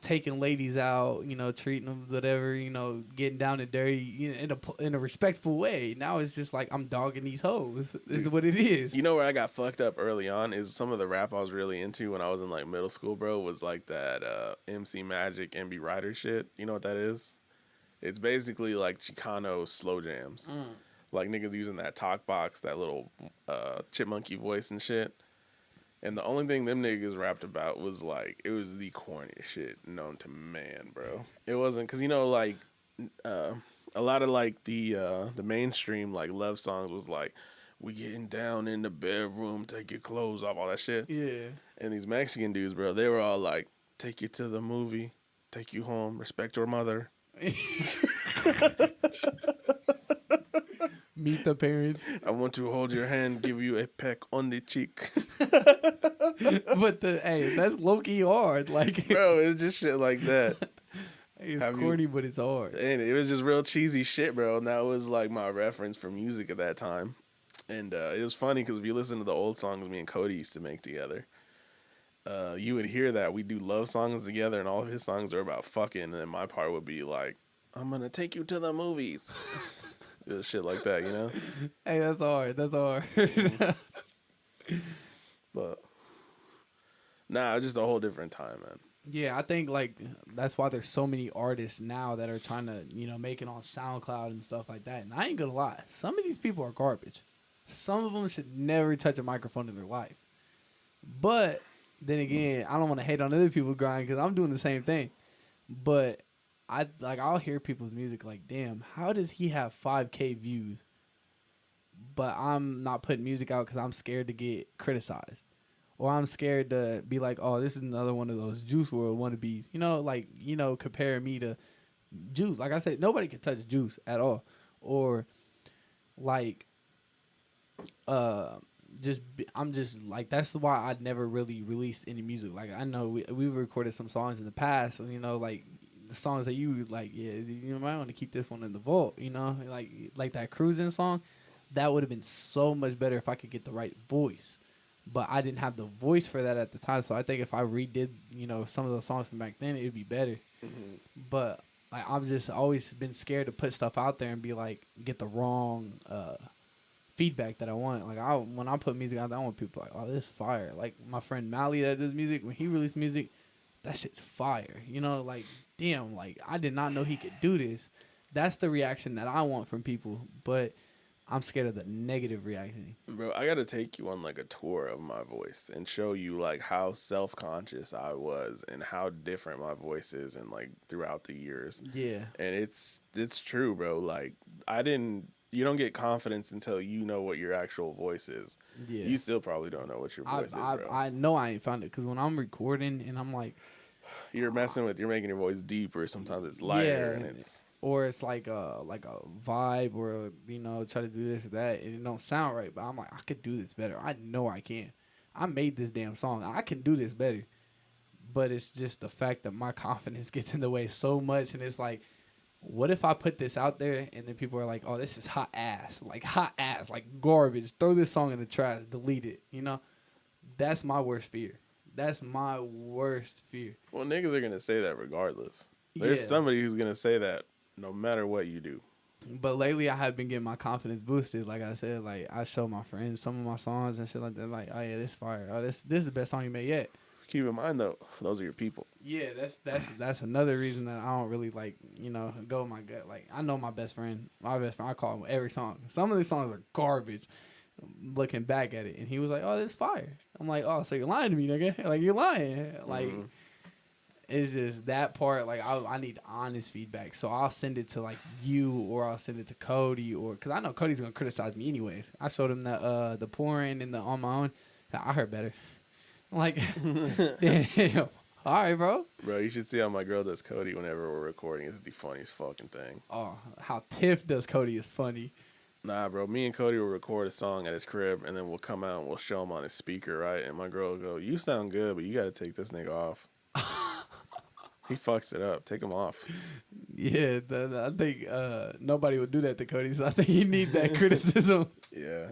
taking ladies out, treating them whatever, getting down and dirty, in a respectful way. Now it's just like I'm dogging these hoes. This is what it is. You know where I got fucked up early on is some of the rap I was really into when I was in like middle school, bro, was like that MC Magic, MB Rider shit. You know what that is? It's basically like Chicano slow jams. Like niggas using that talk box, that little chipmunky voice and shit. And the only thing them niggas rapped about was like, it was the corniest shit known to man, bro. It wasn't, cause like a lot of like the mainstream like love songs was like, we getting down in the bedroom, take your clothes off, all that shit. Yeah. And these Mexican dudes, bro, they were all like, take you to the movie, take you home, respect your mother. Meet the parents. I want to hold your hand, give you a peck on the cheek. But that's low key hard. Like, Bro, it's just shit like that. it's corny, but it's hard. And it was just real cheesy shit, bro. And that was like my reference for music at that time. And it was funny because if you listen to the old songs me and Cody used to make together, you would hear that we do love songs together, and all of his songs are about fucking. And then my part would be like, I'm gonna take you to the movies. Shit like that, you know? Hey, that's hard. That's hard. But nah, it's just a whole different time, man. Yeah, I think like that's why there's so many artists now that are trying to, make it on SoundCloud and stuff like that. And I ain't gonna lie, some of these people are garbage. Some of them should never touch a microphone in their life. But then again, I don't want to hate on other people's grind because I'm doing the same thing. But I'll hear people's music like, damn, how does he have 5K views? But I'm not putting music out because I'm scared to get criticized. Or I'm scared to be like, oh, this is another one of those Juice WRLD wannabes. Compare me to Juice. Like I said, nobody can touch Juice at all. Or I'm just like, that's why I never really released any music. Like, I know we recorded some songs in the past, like the songs that you like, yeah, you might want to keep this one in the vault, like that cruising song. That would have been so much better if I could get the right voice. But I didn't have the voice for that at the time, so I think if I redid, some of those songs from back then, it'd be better. Mm-hmm. But like, I've just always been scared to put stuff out there and be like, get the wrong feedback that I want. Like, when I put music out there, I want people like, oh, this is fire. Like my friend Mally that does music, when he released music, that shit's fire. Like, damn, like I did not know he could do this. That's the reaction that I want from people, but I'm scared of the negative reaction. Bro, I gotta take you on like a tour of my voice and show you like how self-conscious I was and how different my voice is and like throughout the years. Yeah. And it's true, bro. Like you don't get confidence until you know what your actual voice is. Yeah. You still probably don't know what your voice is, bro. I know I ain't found it because when I'm recording and I'm like, you're making your voice deeper. Sometimes it's lighter and it's. Or it's like a vibe, or try to do this or that, and it don't sound right. But I'm like, I could do this better. I know I can. I made this damn song. I can do this better. But it's just the fact that my confidence gets in the way so much, and it's like, what if I put this out there and then people are like, oh, this is hot ass, like garbage. Throw this song in the trash, delete it. That's my worst fear. That's my worst fear. Well, niggas are gonna say that regardless. There's somebody who's gonna say that. No matter what you do. But lately, I have been getting my confidence boosted. Like I said, like I show my friends some of my songs and shit like that. Like, oh yeah, this fire. Oh, this is the best song you made yet. Keep in mind though, those are your people. Yeah, that's another reason that I don't really like go with my gut. Like, I know my best friend. I call him every song. Some of these songs are garbage. Looking back at it, and he was like, "Oh, this fire." I'm like, "Oh, so you're lying to me, nigga? Like, you're lying." Like. Mm-hmm. It's just that part, like, I need honest feedback. So I'll send it to, like, you, or I'll send it to Cody, or... Because I know Cody's going to criticize me anyways. I showed him the pouring and the on my own. I heard better. I'm like, damn. All right, bro. Bro, you should see how my girl does Cody whenever we're recording. It's the funniest fucking thing. Oh, how Tiff does Cody is funny. Nah, bro. Me and Cody will record a song at his crib, and then we'll come out and we'll show him on his speaker, right? And my girl will go, you sound good, but you got to take this nigga off. He fucks it up. Take him off. Yeah, I think nobody would do that to Cody, so I think he needs that criticism. Yeah.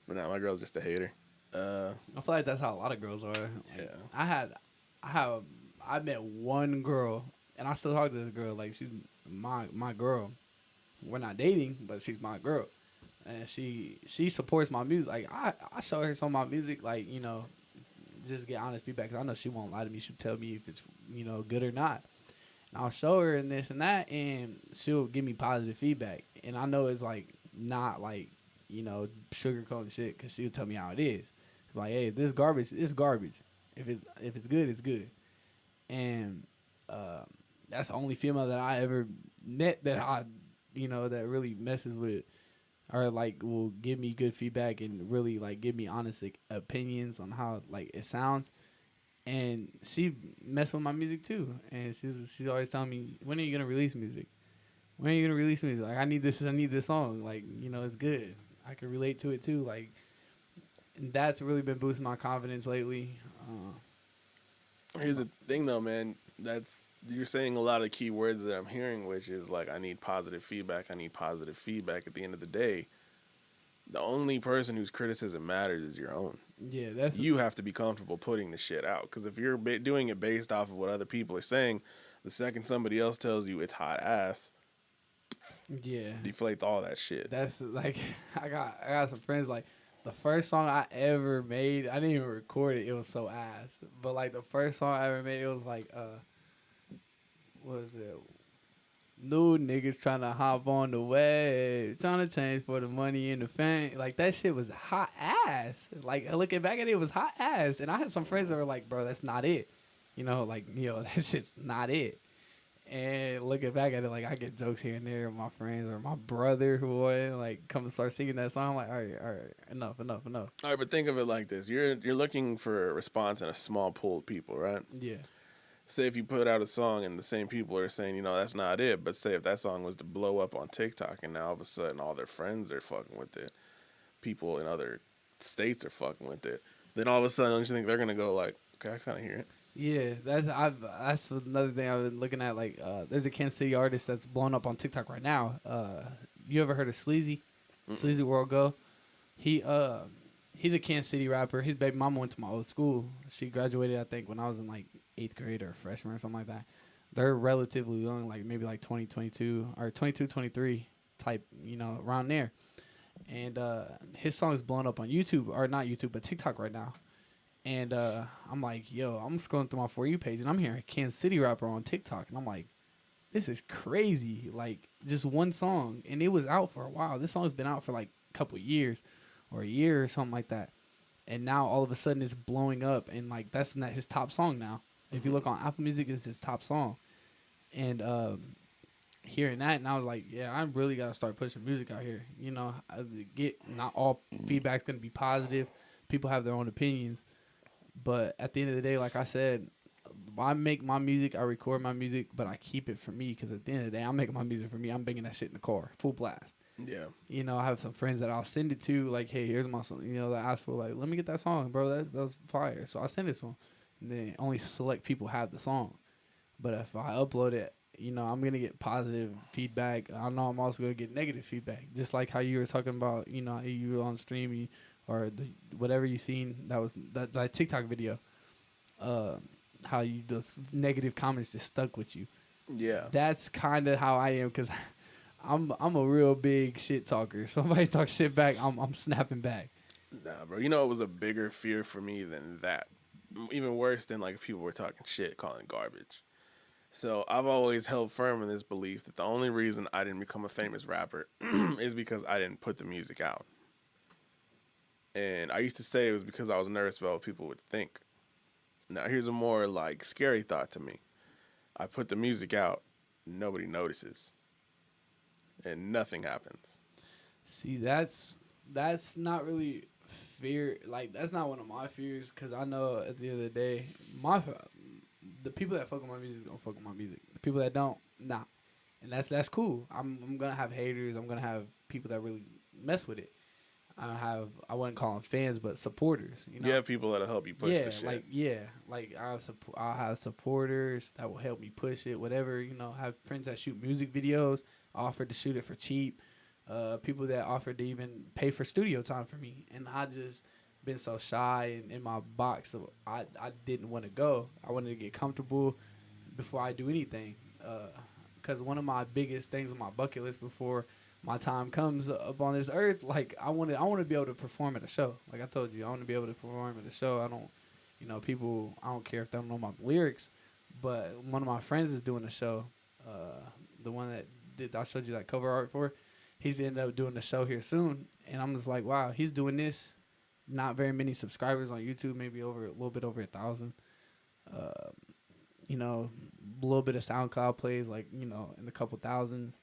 But nah, my girl's just a hater. I feel like that's how a lot of girls are. Yeah. I met one girl, and I still talk to this girl. Like, she's my girl. We're not dating, but she's my girl. And she supports my music. Like, I show her some of my music, like, just get honest feedback, because I know she won't lie to me. She'll tell me if it's, good or not. And I'll show her and this and that, and she'll give me positive feedback. And I know it's, like, not, like, sugarcoating shit, because she'll tell me how it is. Like, hey, this garbage, it's garbage. If it's good, it's good. And that's the only female that I ever met that that really messes with, or like will give me good feedback and really like give me honest opinions on how like it sounds. and she messed with my music too. And she's always telling me, when are you gonna release music? When are you gonna release music? Like, I need this song. Like, it's good. I can relate to it too. Like, and that's really been boosting my confidence lately. Here's the thing, though, man. You're saying a lot of key words that I'm hearing, which is like, I need positive feedback. I need positive feedback. At the end of the day, the only person whose criticism matters is your own. Yeah, you have to be comfortable putting the shit out. Because if you're doing it based off of what other people are saying, the second somebody else tells you it's hot ass, deflates all that shit. That's like, I got some friends, like, the first song I ever made, I didn't even record it. It was so ass. But like, the first song I ever made, it was like, what was it? New niggas trying to hop on the wave, trying to change for the money and the fame. Like, that shit was hot ass. Like, looking back at it, it was hot ass. And I had some friends that were like, bro, that's not it. That shit's not it. And looking back at it, like, I get jokes here and there with my friends or my brother who like come and start singing that song. I'm like, all right, enough. All right, but think of it like this: you're looking for a response in a small pool of people, right? Yeah. Say if you put out a song and the same people are saying, that's not it. But say if that song was to blow up on TikTok and now all of a sudden all their friends are fucking with it, people in other states are fucking with it, then all of a sudden don't you think they're gonna go like, okay, I kind of hear it. Yeah, that's another thing I've been looking at. Like, there's a Kansas City artist that's blown up on TikTok right now. You ever heard of Sleazy? Mm-mm. Sleazy World Go. He's a Kansas City rapper. His baby mama went to my old school. She graduated, I think, when I was in like 8th grade or freshman or something like that. They're relatively young, like maybe like 2022 or 22, 23 type, around there. And his song is blown up on YouTube, or not YouTube, but TikTok right now. And I'm like, yo, I'm scrolling through my For You page, and I'm hearing a Kansas City rapper on TikTok. And I'm like, this is crazy. Like, just one song. And it was out for a while. This song's been out for like a couple years or a year or something like that. And now all of a sudden it's blowing up. And like, that's not his top song now. If you look on Apple Music, it's his top song. And hearing that, and I was like, yeah, I really got to start pushing music out here. Not all feedback's going to be positive. People have their own opinions. But at the end of the day, like I said, I make my music, I record my music, but I keep it for me because at the end of the day, I'm making my music for me. I'm banging that shit in the car, full blast. Yeah. I have some friends that I'll send it to, like, hey, here's my song. That ask for, like, let me get that song, bro. That was fire. So I send it to them. And then only select people have the song. But if I upload it, I'm going to get positive feedback. I know I'm also going to get negative feedback. Just like how you were talking about, you were on stream, or whatever you seen, that was that TikTok video, how those negative comments just stuck with you. Yeah, that's kind of how I am, because I'm a real big shit talker. Somebody talks shit back, I'm snapping back. Nah, bro. It was a bigger fear for me than that. Even worse than like if people were talking shit, calling it garbage. So I've always held firm in this belief that the only reason I didn't become a famous rapper is because I didn't put the music out. And I used to say it was because I was nervous about what people would think. Now, here's a more, like, scary thought to me. I put the music out, nobody notices. And nothing happens. See, that's not really fear. Like, that's not one of my fears, because I know at the end of the day, the people that fuck with my music is going to fuck with my music. The people that don't, nah. And that's cool. I'm going to have haters. I'm going to have people that really mess with it. I wouldn't call them fans, but supporters. You have people that'll help you push the shit. I'll have supporters that will help me push it. Whatever, have friends that shoot music videos, offered to shoot it for cheap. People that offered to even pay for studio time for me, and I just been so shy and in my box, so I didn't want to go. I wanted to get comfortable before I do anything. Because one of my biggest things on my bucket list before my time comes up on this earth, like I want to be able to perform at a show. Like I told you, I want to be able to perform at a show. I don't, people, I don't care if they don't know my lyrics, but one of my friends is doing a show. The one that I showed you that cover art for, he's ended up doing the show here soon, and I'm just like, wow, he's doing this. Not very many subscribers on YouTube, maybe a little bit over 1,000. A little bit of SoundCloud plays, like in the couple thousands.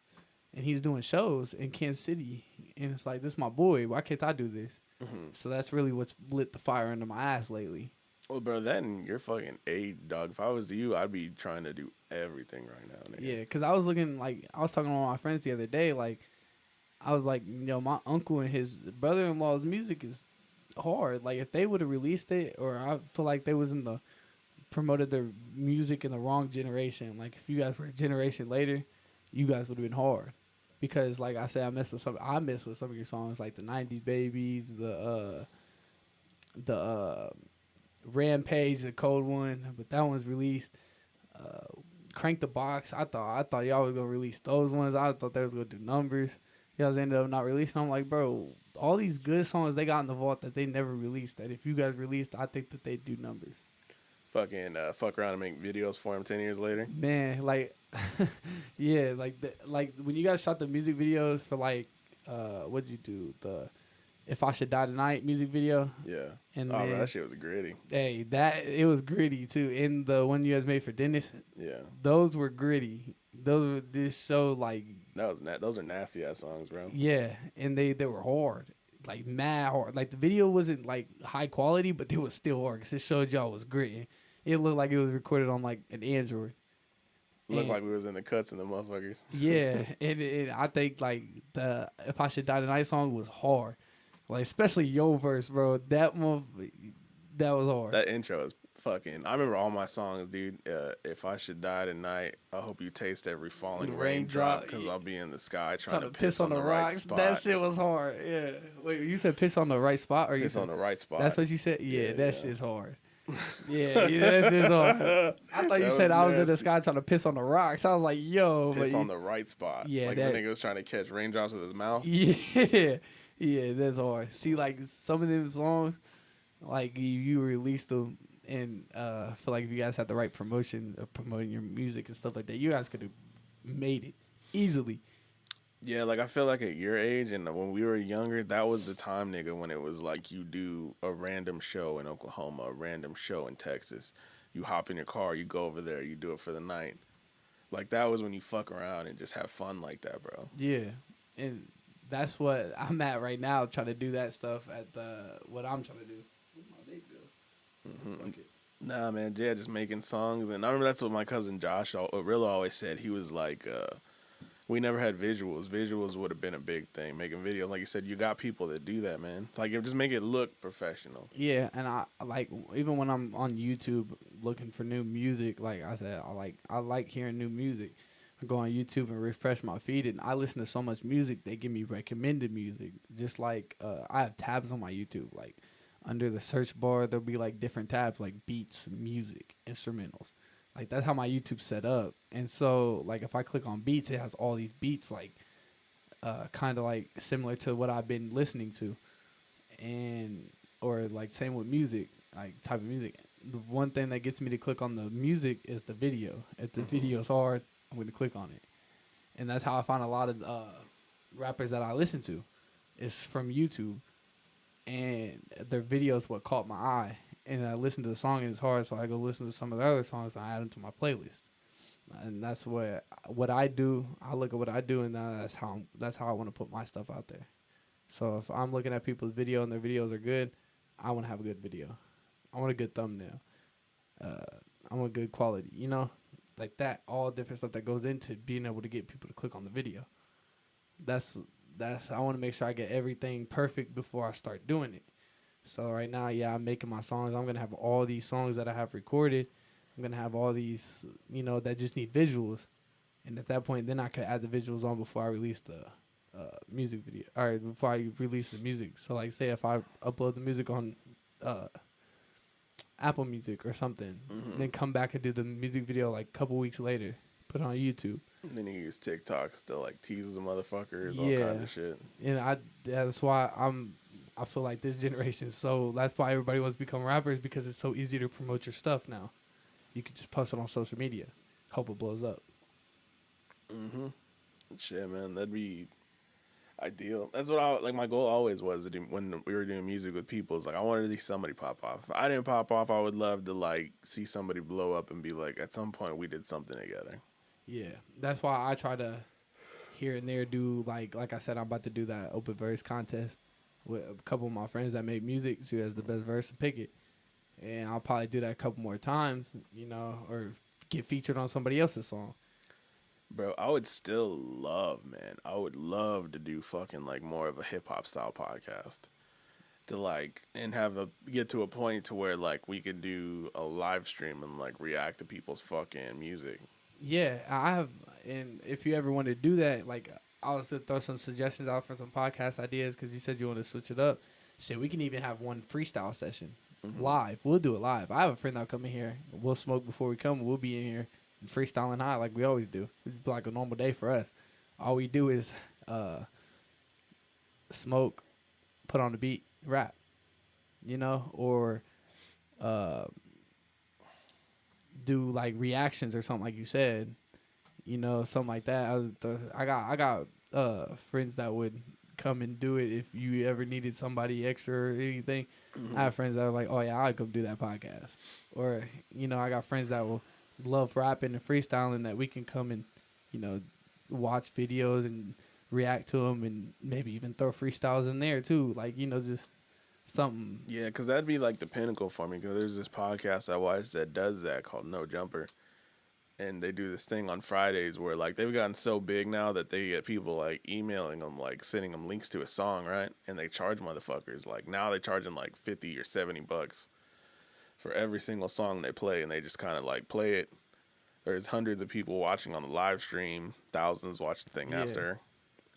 And he's doing shows in Kansas City. And it's like, this is my boy. Why can't I do this? Mm-hmm. So that's really what's lit the fire under my ass lately. Well, bro, that and you're fucking eight, dog. If I was you, I'd be trying to do everything right now, nigga. Yeah, because I was looking, like, I was talking to one of my friends the other day, like, I was like, my uncle and his brother-in-law's music is hard. Like, if they would have released it, or I feel like they was in the, promoted their music in the wrong generation. Like, if you guys were a generation later, you guys would have been hard. Because, like I said, I mess with some of your songs, like the 90s Babies, the Rampage, the cold one, but that one's released. Crank the Box. I thought y'all was gonna release those ones. I thought they was gonna do numbers. Y'all ended up not releasing. I'm like, bro, all these good songs they got in the vault that they never released. That if you guys released, I think that they do numbers. Fucking fuck around and make videos for him 10 years later. Man, like, yeah, like when you guys shot the music videos for like, what'd you do? The If I Should Die Tonight music video. Yeah. And bro, that shit was gritty. Hey, it was gritty too. And the one you guys made for Dennis. Yeah. Those were gritty. Those were this show like. Those are nasty ass songs, bro. Yeah, and they were hard, like mad hard. Like the video wasn't like high quality, but it was still hard because it showed y'all was gritty. It looked like it was recorded on like an Android. Looked like we was in the cuts in the motherfuckers. Yeah, and I think like the If I Should Die Tonight song was hard, like especially your verse, bro. That was hard. That intro is fucking. I remember all my songs, dude. If I should die tonight, I hope you taste every falling raindrop because I'll be in the sky trying to piss on the right spot. That shit was hard. Yeah. Wait, you said piss on the right spot, or you said on the right spot? That's what you said. Yeah, that shit's hard. Yeah, that shit's hard. I thought you said I was in the sky trying to piss on the rocks. I was like, yo, piss on the right spot. Yeah, like the nigga was trying to catch raindrops with his mouth. Yeah, yeah, that's hard. See, like some of them songs, like you released them, and I feel like if you guys had the right promotion of promoting your music and stuff like that, you guys could have made it easily. Yeah, like I feel like at your age and when we were younger, that was the time, nigga, when it was like you do a random show in Oklahoma, a random show in Texas. You hop in your car, you go over there, you do it for the night. Like that was when you fuck around and just have fun like that, bro. Yeah, and that's what I'm at right now, trying to do that stuff at what I'm trying to do. My big bill. Mm-hmm. Nah, man, yeah, just making songs. And I remember that's what my cousin Josh really always said. He was like, we never had visuals. Visuals would have been a big thing. Making videos, like you said, you got people that do that, man. Like, just make it look professional. Yeah, and I like, even when I'm on YouTube looking for new music, like I said, I like hearing new music. I go on YouTube and refresh my feed, and I listen to so much music. They give me recommended music. Just like I have tabs on my YouTube, like under the search bar, there'll be like different tabs, like beats, music, instrumentals. Like that's how my YouTube's set up. And so like if I click on beats, it has all these beats like kind of like similar to what I've been listening to. And or like same with music, like type of music. The one thing that gets me to click on the music is the video. If the video's hard, I'm going to click on it. And that's how I find a lot of rappers that I listen to. Is from YouTube. And their videos what caught my eye. And I listen to the song and it's hard, so I go listen to some of the other songs and I add them to my playlist. And that's what I do. I look at what I do, and that's how I want to put my stuff out there. So if I'm looking at people's video and their videos are good, I want to have a good video. I want a good thumbnail. I want good quality, you know, like that. All different stuff that goes into being able to get people to click on the video. That's I want to make sure I get everything perfect before I start doing it. So right now, yeah, I'm making my songs. I'm going to have all these songs that I have recorded. I'm going to have all these, you know, that just need visuals. And at that point, then I can add the visuals on before I release the music video. All right, before I release the music. So, like, say if I upload the music on Apple Music or something, then come back and do the music video, like, a couple weeks later. Put it on YouTube. And then you use TikTok to, like, tease the motherfuckers, all kinds of shit. And that's why I feel like this generation, so that's why everybody wants to become rappers, because it's so easy to promote your stuff now. You can just post it on social media. Hope it blows up. Shit, man, that'd be ideal. That's what my goal always was to do when we were doing music with people. Is like, I wanted to see somebody pop off. If I didn't pop off, I would love to, like, see somebody blow up and be like, at some point we did something together. Yeah, that's why I try to here and there do, like I said, I'm about to do that open verse contest with a couple of my friends that make music. So who has the best verse and pick it. and I'll probably do that a couple more times, you know, or get featured on somebody else's song. Bro, I would still love, man. I would love to do fucking like more of a hip hop style podcast. To like and get to a point to where like we could do a live stream and like react to people's fucking music. Yeah, I have, and if you ever want to do that, like I'll also throw some suggestions out for some podcast ideas because you said you want to switch it up. Shit, we can even have one freestyle session live. We'll do it live. I have a friend that'll come in here. We'll smoke before we come. We'll be in here freestyling high like we always do. It's like a normal day for us. All we do is smoke, put on the beat, rap, you know, or do like reactions or something like you said, you know, something like that. I got friends that would come and do it if you ever needed somebody extra or anything. I have friends that are like, oh yeah, I'll come do that podcast. Or, you know, I got friends that will love rapping and freestyling that we can come and, you know, watch videos and react to them and maybe even throw freestyles in there too. Like, you know, just something. Yeah, because that'd be like the pinnacle for me. Because there's this podcast I watch that does that called No Jumper. And they do this thing on Fridays where like they've gotten so big now that they get people like emailing them, like sending them links to a song, right? And they charge motherfuckers. Like now they're charging like $50 or $70 for every single song they play, and they just kind of like play it. There's hundreds of people watching on the live stream, thousands watch the thing after,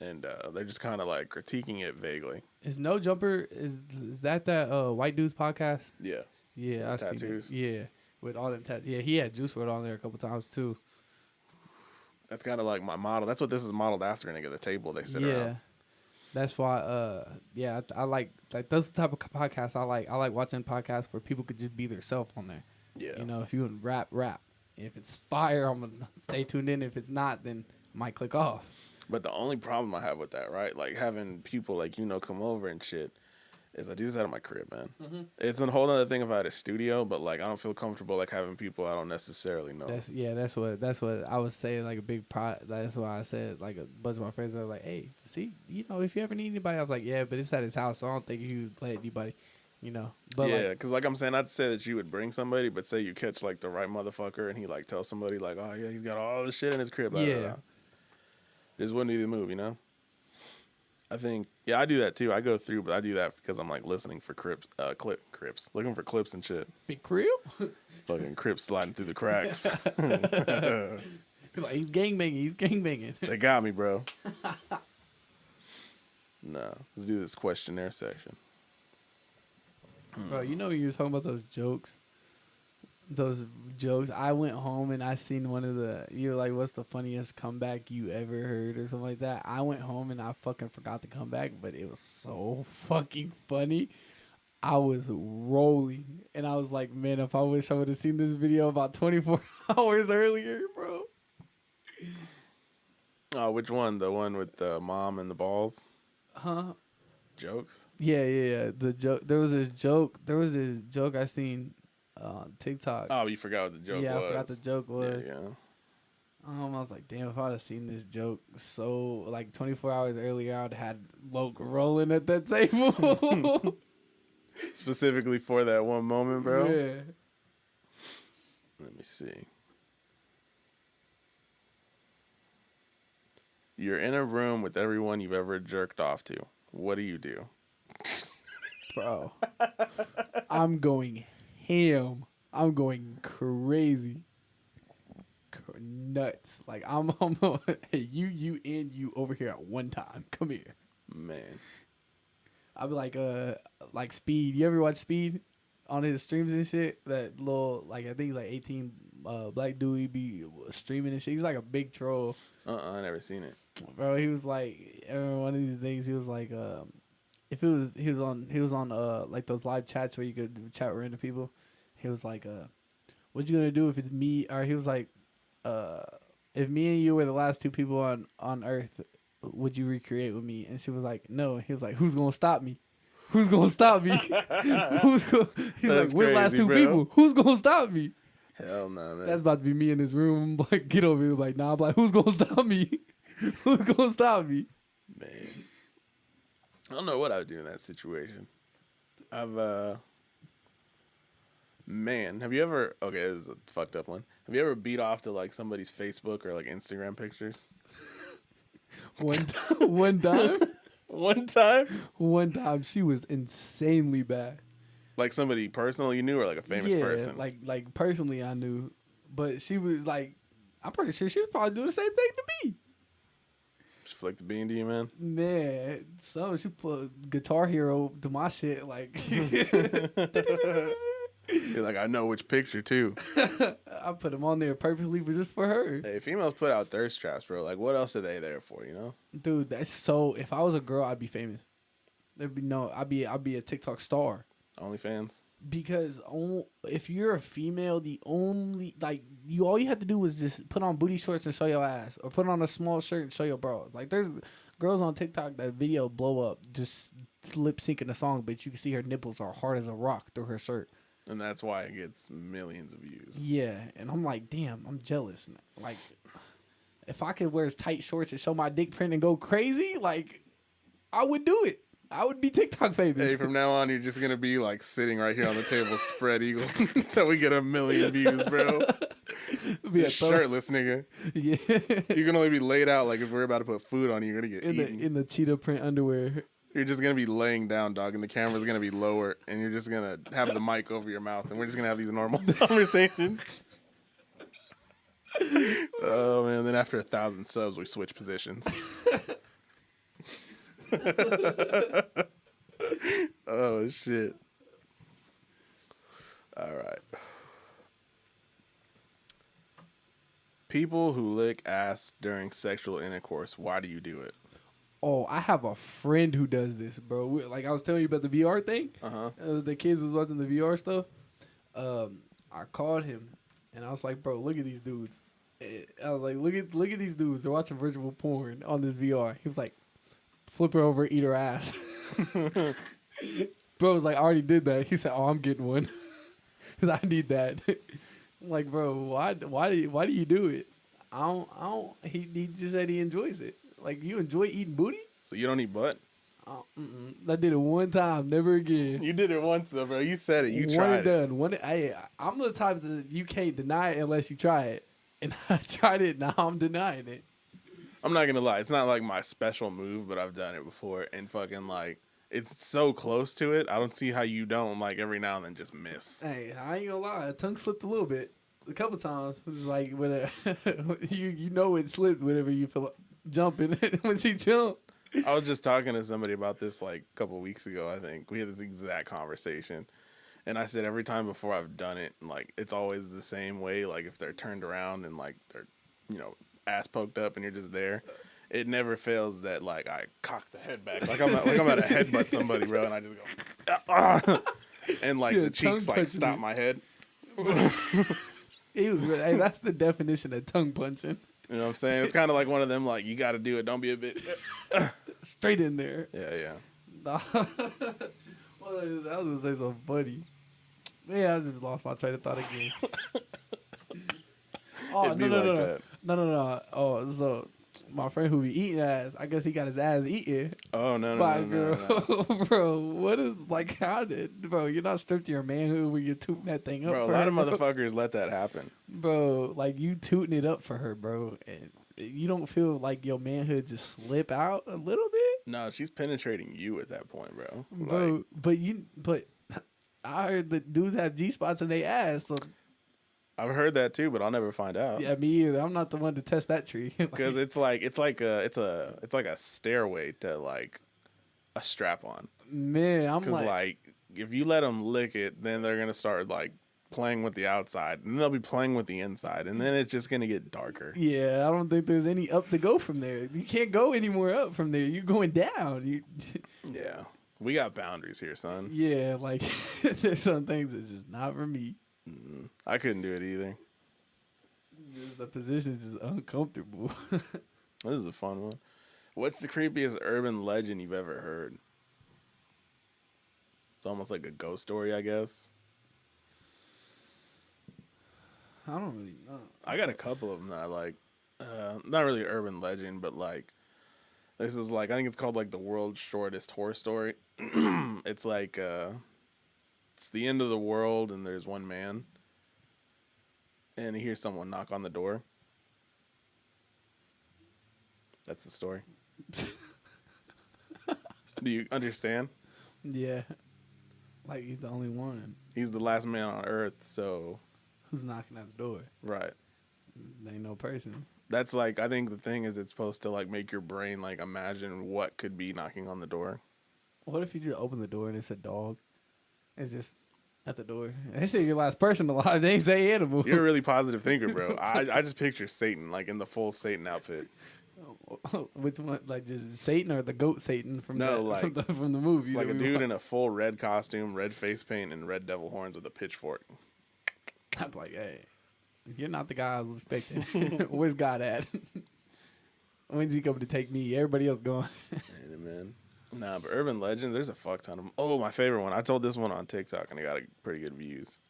and they're just kind of like critiquing it vaguely. Is No Jumper is that white dude's podcast? Yeah. Yeah, I see that. Yeah, with all them tattoos. Yeah, he had Juice WRLD on there a couple times too. That's kind of like my model. That's what this is modeled after. And they get the table they sit around. That's why. I like those type of podcasts. I like watching podcasts where people could just be themselves on there. Yeah. You know, if you would rap. If it's fire, I'm gonna stay tuned in. If it's not, then I might click off. But the only problem I have with that, right? Like having people like, you know, come over and shit, is I do this out of my crib, man. Mm-hmm. It's a whole other thing if I had a studio, but like I don't feel comfortable like having people I don't necessarily know. That's what I was saying. Like a big that's why I said like a bunch of my friends were like, hey, see, you know, if you ever need anybody, I was like, yeah, but it's at his house, so I don't think you would let anybody. You know, but yeah, because like I'm saying, I'd say that you would bring somebody, but say you catch like the right motherfucker and he like tells somebody like, oh yeah, he's got all this shit in his crib. Blah, blah, blah. Just wouldn't be the move, you know. I think I do that too. I go through, but I do that because I'm like listening for clips, looking for clips and shit. Big crib, fucking Crips sliding through the cracks. Like he's gangbanging. They got me, bro. Nah, let's do this questionnaire section. Bro, you know you were talking about those jokes. I went home and I seen one of you're like, what's the funniest comeback you ever heard or something like that. I went home and I fucking forgot the comeback, but it was so fucking funny. I was rolling and I was like, man, if I wish I would have seen this video about 24 hours earlier, bro. Oh, which one? The one with the mom and the balls? Huh? Jokes? Yeah. The joke. There was this joke I seen TikTok. Oh, you forgot what the joke was. Yeah, I forgot the joke was. Yeah. I was like, damn, if I'd have seen this joke so like 24 hours earlier, I'd had Logan rolling at that table. Specifically for that one moment, bro. Yeah. Let me see. You're in a room with everyone you've ever jerked off to. What do you do? Bro, I'm going ham. I'm going crazy. Nuts. Like, I'm hey, you over here at one time. Come here. Man. I'll be like Speed. You ever watch Speed on his streams and shit? That little, like, I think like 18 black dude he be streaming and shit. He's like a big troll. I never seen it. Bro, he was like, one of these things, he was like, if it was, he was on like those live chats where you could chat with random people. He was like, what you gonna do if it's me? Or he was like, if me and you were the last two people on Earth, would you recreate with me? And she was like, no. He was like, who's gonna stop me? Who's gonna stop me? He's like, we're the last two people. Who's gonna stop me? Hell no, man. That's about to be me in this room. I'm like, get over here. Like, nah. I'm like, who's gonna stop me? Who's gonna stop me? Man, I don't know what I would do in that situation. Man, have you ever? Okay, this is a fucked up one. Have you ever beat off to like somebody's Facebook or like Instagram pictures? One one time, One time, one time she was insanely bad. like somebody personal you knew or like a famous Yeah, person. like personally I knew, but she was like, I'm pretty sure she was probably doing the same thing to me. She flicked the bean to you, man. Man, so she put Guitar Hero to my shit like. You're like, I know which picture too. I put them on there purposely just for her. Hey, females put out thirst traps, bro. Like, what else are they there for? You know, Dude, that's so. If I was a girl, I'd be famous. There'd be no. I'd be a TikTok star. OnlyFans. Because if you're a female, the only all you have to do was just put on booty shorts and show your ass, or put on a small shirt and show your bras. Like there's girls on TikTok that video blow up just lip syncing a song, but you can see her nipples are hard as a rock through her shirt. And that's why it gets millions of views. Yeah, and I'm like, damn, I'm jealous. Like, if I could wear tight shorts and show my dick print and go crazy, like, I would do it. I would be TikTok famous. Hey, from now on, you're just gonna be like sitting right here on the table, spread eagle, until we get 1 million views, bro. Be shirtless, nigga. Yeah, you're gonna only be laid out. Like if we're about to put food on you, you're gonna get eaten. In the cheetah print underwear. You're just gonna be laying down, dog, and the camera's gonna be lower, and you're just gonna have the mic over your mouth, and we're just gonna have these normal conversations. Oh man! Then after 1,000 subs, we switch positions. Oh shit! All right. People who lick ass during sexual intercourse. Why do you do it? Oh, I have a friend who does this, bro. Like I was telling you about the VR thing. The kids was watching the VR stuff. I called him and I was like, bro, look at these dudes. I was like, look at these dudes. They're watching virtual porn on this VR. He was like, flip her over, eat her ass. Bro was like, I already did that. He said, oh, I'm getting one. I need that. I'm like, bro, why do you do it? I don't. He just said he enjoys it. Like, you enjoy eating booty? So you don't eat butt? I did it one time, never again. You did it once though, bro. You said it. You one tried and done. I'm the type that you can't deny it unless you try it. And I tried it, now I'm denying it. I'm not gonna lie, it's not like my special move, but I've done it before, and fucking like it's so close to it. I don't see how you don't like every now and then just miss. Hey, I ain't gonna lie, tongue slipped a little bit, a couple times. It's like when you know it slipped whenever you feel like jumping when she jumped. I was just talking to somebody about this like a couple weeks ago. I think we had this exact conversation, and I said every time before I've done it, like it's always the same way. Like if they're turned around and like they're, you know, ass poked up and you're just there, it never fails that like I cock the head back like I'm about to headbutt somebody, bro, and I just go and like the cheeks like stop my head. He was hey, that's the definition of tongue punching. You know what I'm saying? It's kind of like one of them like you got to do it. Don't be a bit straight in there. Yeah. Well, I was gonna say something funny. Yeah, I just lost my train of thought again. Oh, no. Oh, so my friend who be eating ass, I guess he got his ass eaten. Oh, no. Bro, what is, like, bro, you're not stripped to your manhood when you're tooting that thing up, bro, a lot of motherfuckers let that happen. Bro, like, you tooting it up for her, bro, and you don't feel like your manhood just slip out a little bit? No, she's penetrating you at that point, bro. Bro, like, but I heard that dudes have G-spots in their ass, so... I've heard that too, but I'll never find out. Yeah, me either. I'm not the one to test that tree. Because it's like a stairway to like a strap on. Man, I'm like if you let them lick it, then they're gonna start like playing with the outside, and they'll be playing with the inside, and then it's just gonna get darker. Yeah, I don't think there's any up to go from there. You can't go any more up from there. You're going down. Yeah, we got boundaries here, son. Yeah, like there's some things that's just not for me. I couldn't do it either. The position's just uncomfortable. This is a fun one. What's the creepiest urban legend you've ever heard? It's almost like a ghost story, I guess. I don't really know. I got a couple of them that I like. Not really urban legend, but like this is like I think it's called like the world's shortest horror story. It's like it's the end of the world, and there's one man, and he hears someone knock on the door. That's the story. Do you understand? Yeah. Like, he's the only one. He's the last man on Earth, so... Who's knocking at the door? Right. There ain't no person. That's like, I think the thing is it's supposed to like make your brain like imagine what could be knocking on the door. What if you just open the door and it's a dog? It's just at the door. They say you're the last person alive. They ain't say animal. You're a really positive thinker, bro. I just picture Satan like in the full Satan outfit. Which one? Like just Satan or the goat Satan from from the movie? Like a dude in a full red costume, red face paint, and red devil horns with a pitchfork. I'm like, hey, you're not the guy I was expecting. Where's God at? When's he coming to take me? Everybody else gone. Hey, man. Nah, but urban legends, there's a fuck ton of them. Oh, my favorite one. I told this one on TikTok, and it got pretty good views.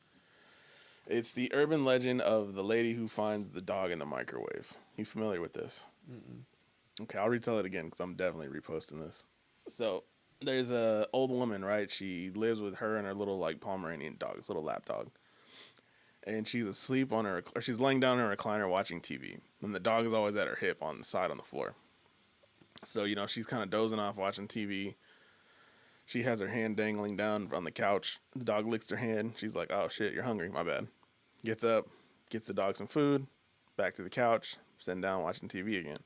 It's the urban legend of the lady who finds the dog in the microwave. You familiar with this? Mm-mm. Okay, I'll retell it again because I'm definitely reposting this. So there's a old woman, right? She lives with her and her little like Pomeranian dog, this little lap dog. And she's asleep or she's laying down in her recliner watching TV. And the dog is always at her hip on the side on the floor. So, you know, she's kind of dozing off watching TV. She has her hand dangling down on the couch. The dog licks her hand. She's like, oh, shit, you're hungry. My bad. Gets up, gets the dog some food, back to the couch, sitting down watching TV again.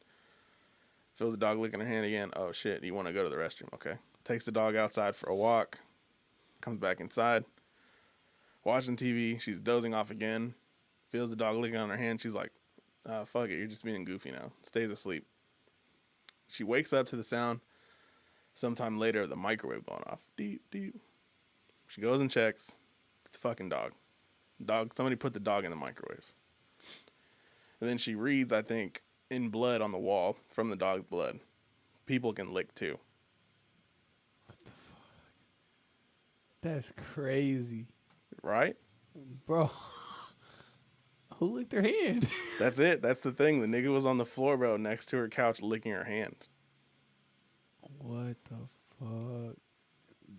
Feels the dog licking her hand again. Oh, shit, you want to go to the restroom. Okay. Takes the dog outside for a walk. Comes back inside. Watching TV. She's dozing off again. Feels the dog licking on her hand. She's like, fuck it. You're just being goofy now. Stays asleep. She wakes up to the sound sometime later of the microwave going off. Deep, deep. She goes and checks. It's the fucking dog. Somebody put the dog in the microwave. And then she reads, I think, in blood on the wall from the dog's blood. People can lick too. What the fuck? That's crazy. Right? Bro. Who licked her hand? That's it. That's the thing. The nigga was on the floor, bro, next to her couch licking her hand. What the fuck?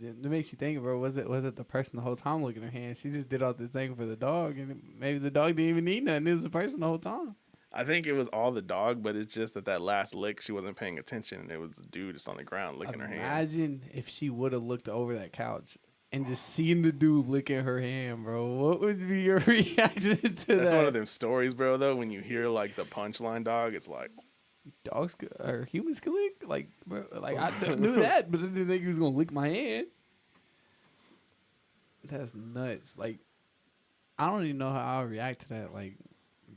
It makes you think, bro. Was it the person the whole time licking her hand? She just did all the thing for the dog, and maybe the dog didn't even need nothing. It was the person the whole time. I think it was all the dog, but it's just that last lick, she wasn't paying attention, and it was the dude just on the ground licking her hand. Imagine if she would have looked over that couch and just seen the dude licking her hand, bro. What would be your reaction to that? That's one of them stories, bro, though. When you hear, like, the punchline dog, it's like... Dogs or humans can lick? Like, bro, like I knew that, but I didn't think he was going to lick my hand. That's nuts. Like, I don't even know how I'll react to that. Like,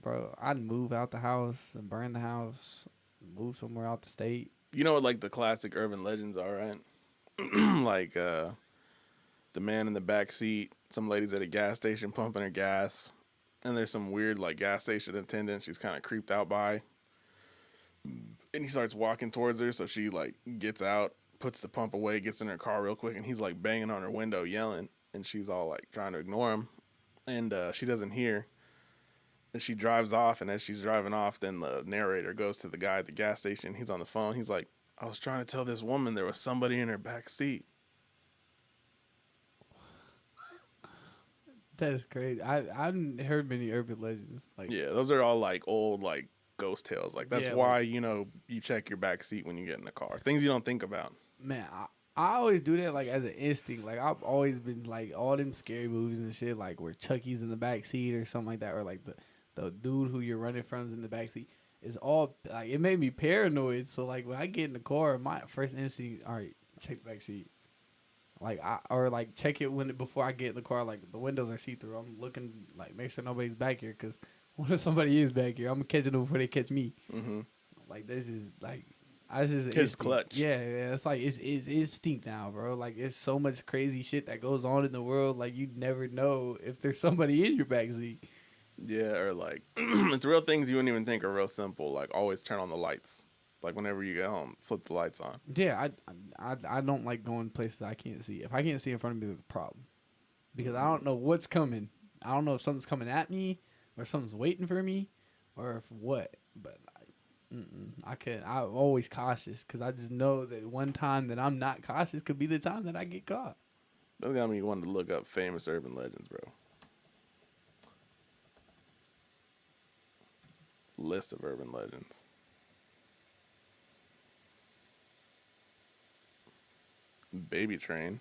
bro, I'd move out the house and burn the house, move somewhere out the state. You know what, like, the classic urban legends are, right? Like, the man in the back seat, some lady's at a gas station pumping her gas, and there's some weird like gas station attendant she's kind of creeped out by, and he starts walking towards her, so she like gets out, puts the pump away, gets in her car real quick, and he's like banging on her window yelling, and she's all like trying to ignore him, and she doesn't hear, and she drives off, and as she's driving off, then the narrator goes to the guy at the gas station. He's on the phone. He's like, I was trying to tell this woman there was somebody in her back seat. That is crazy. I haven't heard many urban legends. Like, yeah, those are all like old like ghost tales. Like that's why you know you check your back seat when you get in the car. Things you don't think about. Man, I always do that like as an instinct. Like I've always been like all them scary movies and shit, like where Chucky's in the back seat or something like that, or like the dude who you're running from is in the back seat. It's all like it made me paranoid. So like when I get in the car, my first instinct, all right, check the back seat. Like check it before I get in the car. Like the windows are see through. I'm looking like make sure nobody's back here. Cause what if somebody is back here? I'm gonna catch them before they catch me. Mm-hmm. Like this is like I just his clutch. Yeah. It's like it's instinct now, bro. Like it's so much crazy shit that goes on in the world. Like you never know if there's somebody in your backseat. Yeah, or like it's real things you wouldn't even think are real simple. Like always turn on the lights. Like whenever you get home, flip the lights on. Yeah, I don't like going places I can't see. If I can't see in front of me, there's a problem. Because I don't know what's coming. I don't know if something's coming at me or something's waiting for me or if what. But I can't. I'm always cautious because I just know that one time that I'm not cautious could be the time that I get caught. That got me wanting to look up famous urban legends, bro. List of urban legends. Baby train.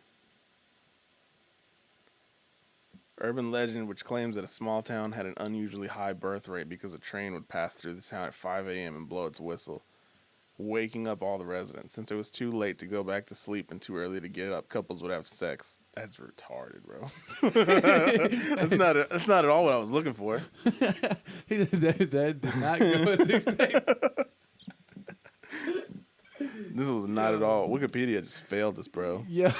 Urban legend which claims that a small town had an unusually high birth rate because a train would pass through the town at 5 a.m. and blow its whistle, waking up all the residents. Since it was too late to go back to sleep and too early to get up, couples would have sex. That's retarded, bro. That's not at all what I was looking for. that did not go as expected. This was not at all. Wikipedia just failed us, bro. Yo.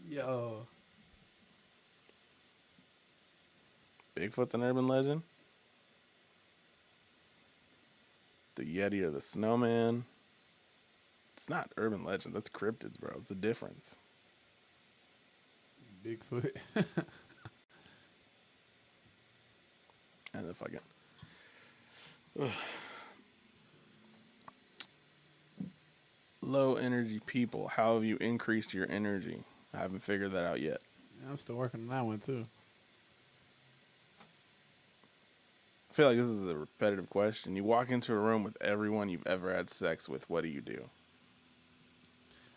Yo. Bigfoot's an urban legend? The Yeti or the Snowman? It's not urban legend. That's cryptids, bro. It's a difference. Bigfoot. And if I can... Low energy people. How have you increased your energy? I haven't figured that out yet. Yeah, I'm still working on that one, too. I feel like this is a repetitive question. You walk into a room with everyone you've ever had sex with. What do you do?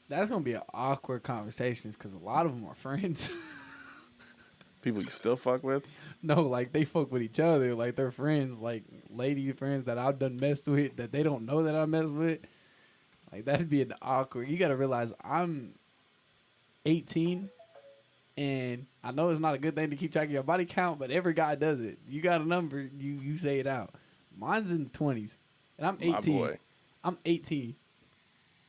That's going to be an awkward conversation because a lot of them are friends. People you still fuck with? No, like they fuck with each other. Like they're friends, like lady friends that I've done messed with that they don't know that I messed with. Like that'd be an awkward. You got to realize I'm 18 and I know it's not a good thing to keep track of your body count, but every guy does it. You got a number, you say it out. Mine's in the 20s and I'm 18. My boy. I'm 18.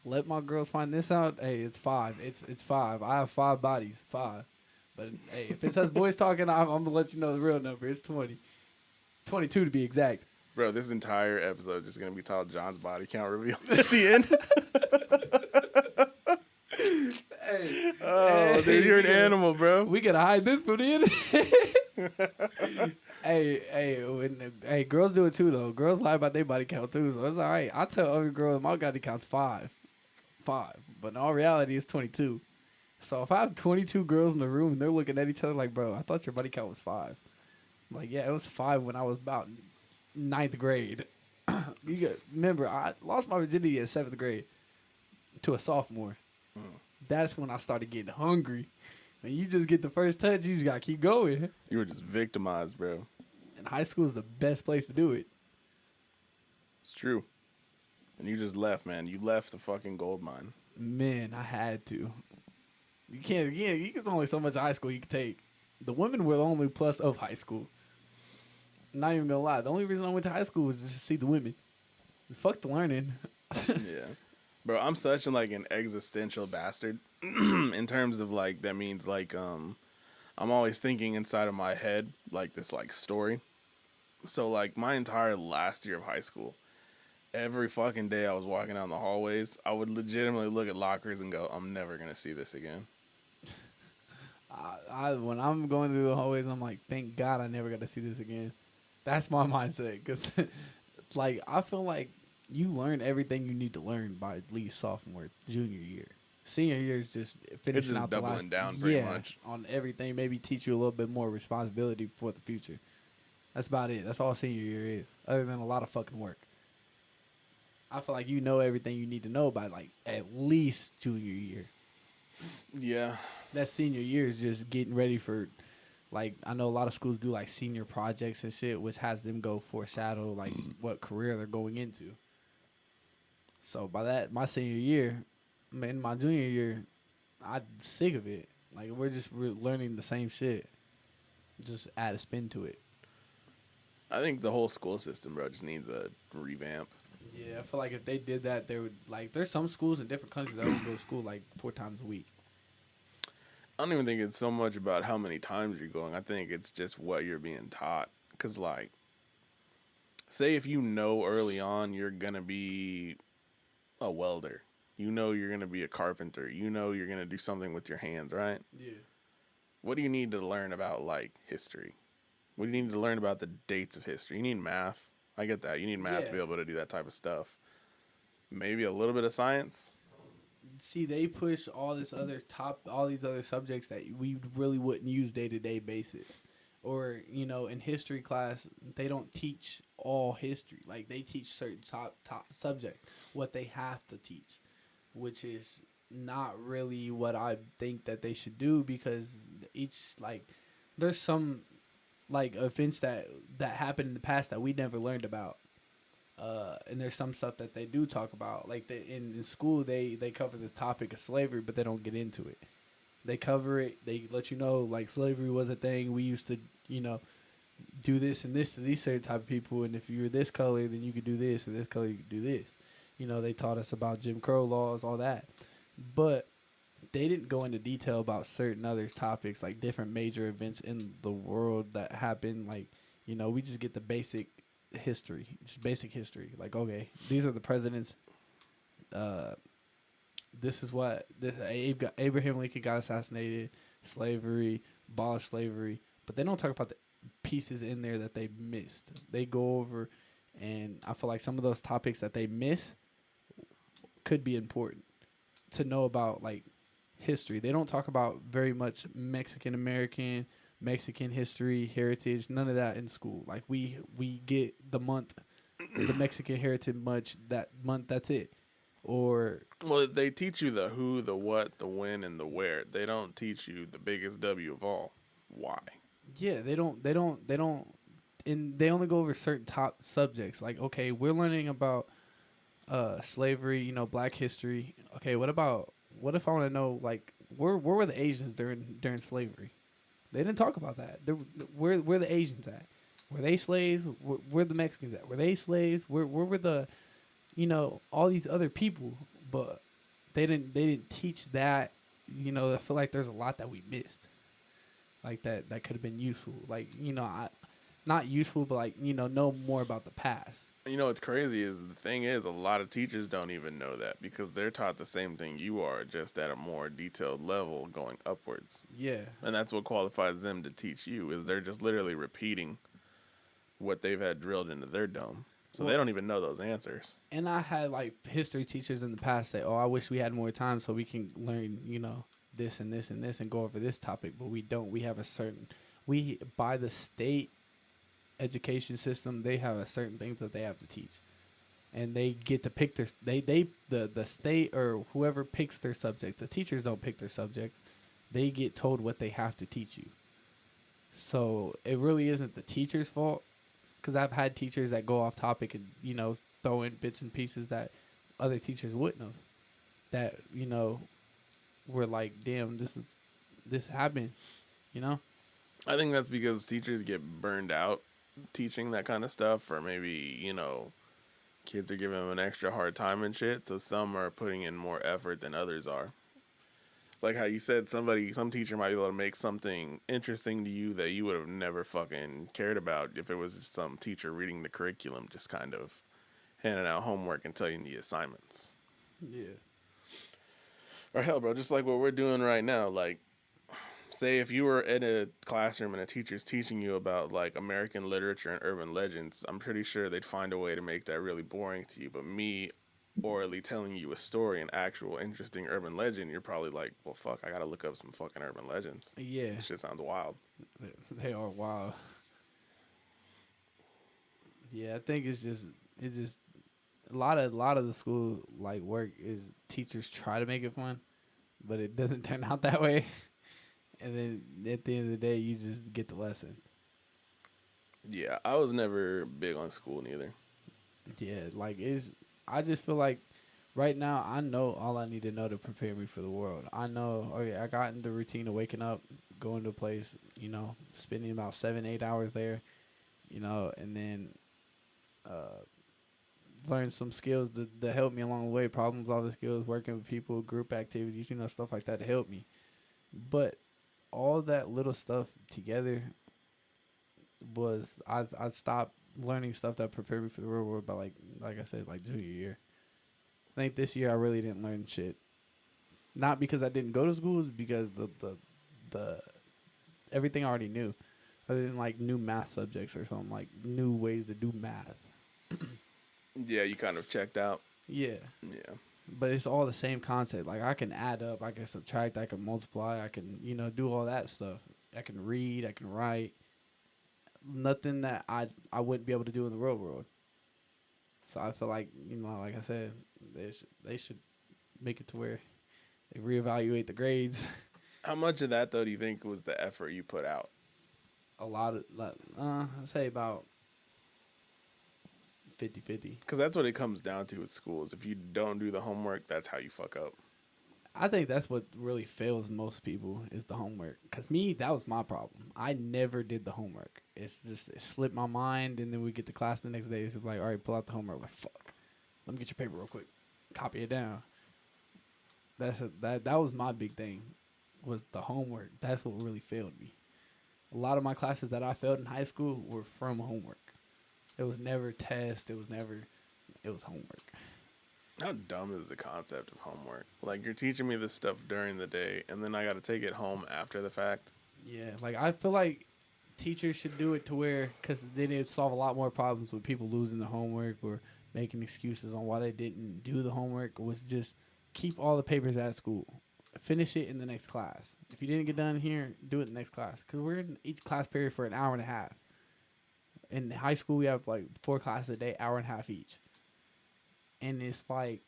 Let my girls find this out. Hey, it's 5. It's 5. I have 5 bodies. 5. But hey, if it's us boys talking, I'm gonna let you know the real number. It's 20. 22 to be exact. Bro, this entire episode is just gonna be titled John's body count reveal at the end. Hey, oh, dude, you're an animal, bro. We gotta hide this from the internet. hey, girls do it too though. Girls lie about their body count too, so it's all right. I tell every girl my body count's 5, but in all reality, it's 22. So if I have 22 girls in the room and they're looking at each other like, bro, I thought your body count was 5. I'm like, yeah, it was 5 when I was about 9th grade. Remember, I lost my virginity in 7th grade to a sophomore. That's when I started getting hungry. When you just get the first touch, you just gotta keep going. You were just victimized, bro. And high school is the best place to do it. It's true. And you just left, man. You left the fucking gold mine. Man, I had to. You can't. Yeah, there's only so much high school you can take. The women were the only plus of high school. I'm not even gonna lie. The only reason I went to high school was just to see the women. Fuck the learning. Yeah, bro. I'm such an existential bastard. In terms of that means I'm always thinking inside of my head this story. So my entire last year of high school, every fucking day I was walking down the hallways, I would legitimately look at lockers and go, I'm never gonna see this again. When I'm going through the hallways, I'm like, thank God I never got to see this again. That's my mindset. Because, I feel like you learn everything you need to learn by at least sophomore, junior year. Senior year is just finishing it's just out the last. Doubling down pretty much. On everything. Maybe teach you a little bit more responsibility for the future. That's about it. That's all senior year is. Other than a lot of fucking work. I feel like you know everything you need to know by, at least junior year. Yeah. That senior year is just getting ready for, I know a lot of schools do, senior projects and shit, which has them go foreshadow, what career they're going into. So, by that, my senior year, in my junior year, I'm sick of it. We're learning the same shit. Just add a spin to it. I think the whole school system, bro, just needs a revamp. Yeah, I feel like if they did that, they would, there's some schools in different countries that don't go to school, 4 times a week. I don't even think it's so much about how many times you're going. I think it's just what you're being taught. Because, say if you know early on you're going to be a welder. You know you're going to be a carpenter. You know you're going to do something with your hands, right? Yeah. What do you need to learn about, history? What do you need to learn about the dates of history? You need math. I get that. You need math to be able to do that type of stuff. Maybe a little bit of science. see, they push all these other subjects that we really wouldn't use day to day basis. Or, in history class, they don't teach all history. Like, they teach certain top subject, what they have to teach, which is not really what I think that they should do, because there's some, events that happened in the past that we never learned about. And there's some stuff that they do talk about. Like, in school, they cover the topic of slavery, but they don't get into it. They cover it. They let you know, like, slavery was a thing. We used to, do this and this to these certain type of people. And if you were this color, then you could do this. Or this color, you could do this. They taught us about Jim Crow laws, all that. But they didn't go into detail about certain other topics, like different major events in the world that happened. Like, we just get the basic history. Just basic history. Like, okay, these are the presidents. This is what Abraham Lincoln got assassinated, slavery, abolished slavery, but they don't talk about the pieces in there that they missed. They go over, and I feel like some of those topics that they miss could be important to know about, like history. They don't talk about very much Mexican history, heritage, none of that in school. Like, we get the Mexican heritage that month, that's it. Or, well, they teach you the who, the what, the when, and the where. They don't teach you the biggest W of all. Why? Yeah, they don't, and they only go over certain top subjects. Like, okay, we're learning about slavery, Black history. Okay, what if I want to know, like, where were the Asians during slavery? They didn't talk about that. Where the Asians at? Were they slaves? Where the Mexicans at? Were they slaves? Where were the all these other people? But they didn't teach that. I feel like there's a lot that we missed, like that could have been useful. Like, not useful, but like, know more about the past. What's crazy is the thing is a lot of teachers don't even know that because they're taught the same thing you are, just at a more detailed level going upwards. Yeah. And that's what qualifies them to teach you, is they're just literally repeating what they've had drilled into their dome. So they don't even know those answers. And I had, like, history teachers in the past say, I wish we had more time so we can learn, this and this and this and go over this topic. But we don't. We have by the state education system, they have a certain things that they have to teach. And they get to pick the state or whoever picks their subject. The teachers don't pick their subjects. They get told what they have to teach you. So it really isn't the teacher's fault. Because I've had teachers that go off topic and, throw in bits and pieces that other teachers wouldn't have. That, were like, damn, this happened, I think that's because teachers get burned out teaching that kind of stuff, or maybe, kids are giving them an extra hard time and shit, so some are putting in more effort than others are. Like how you said, some teacher might be able to make something interesting to you that you would have never fucking cared about if it was just some teacher reading the curriculum, just kind of handing out homework and telling you the assignments. Yeah. Or hell, bro, just like what we're doing right now. Like, say if you were in a classroom and a teacher's teaching you about, like, American literature and urban legends, I'm pretty sure they'd find a way to make that really boring to you. But me orally telling you a story, an actual interesting urban legend, you're probably like, well, fuck, I gotta look up some fucking urban legends. Yeah. This shit sounds wild. They are wild. Yeah, I think it's just a lot of the school, like, work is teachers try to make it fun, but it doesn't turn out that way. And then at the end of the day, you just get the lesson. Yeah, I was never big on school neither. Yeah, like, I just feel like right now I know all I need to know to prepare me for the world. I know, okay, I got in the routine of waking up, going to a place, spending about 7-8 hours there, and then learn some skills to help me along the way, problem solving skills, working with people, group activities, stuff like that to help me. But all that little stuff together was, I stopped learning stuff that prepared me for the real world by, like I said, like junior year. I think this year I really didn't learn shit. Not because I didn't go to schools, because the everything I already knew, other than like new math subjects or something, like new ways to do math. Yeah, you kind of checked out. Yeah. Yeah. but it's all the same concept. Like I can add up, I can subtract, I can multiply, I can do all that stuff. I can read, I can write. Nothing that I wouldn't be able to do in the real world. So I feel like like I said, they should make it to where they reevaluate the grades. How much of that though do you think was the effort you put out? A lot of I'd say about 50-50. Because that's what it comes down to with schools. If you don't do the homework, that's how you fuck up. I think that's what really fails most people is the homework. Cause me, that was my problem. I never did the homework. It slipped my mind, and then we get to class the next day. It's like, all right, pull out the homework. Like, fuck, let me get your paper real quick, copy it down. That was my big thing, was the homework. That's what really failed me. A lot of my classes that I failed in high school were from homework. It was never test. It was homework. How dumb is the concept of homework? Like, you're teaching me this stuff during the day, and then I got to take it home after the fact. Yeah, like I feel like teachers should do it to where, because then it'd solve a lot more problems with people losing the homework or making excuses on why they didn't do the homework. Was just keep all the papers at school. Finish it in the next class. If you didn't get done here, do it in the next class. Because we're in each class period for an hour and a half. In high school, we have like 4 classes a day, hour and a half each. And it's like,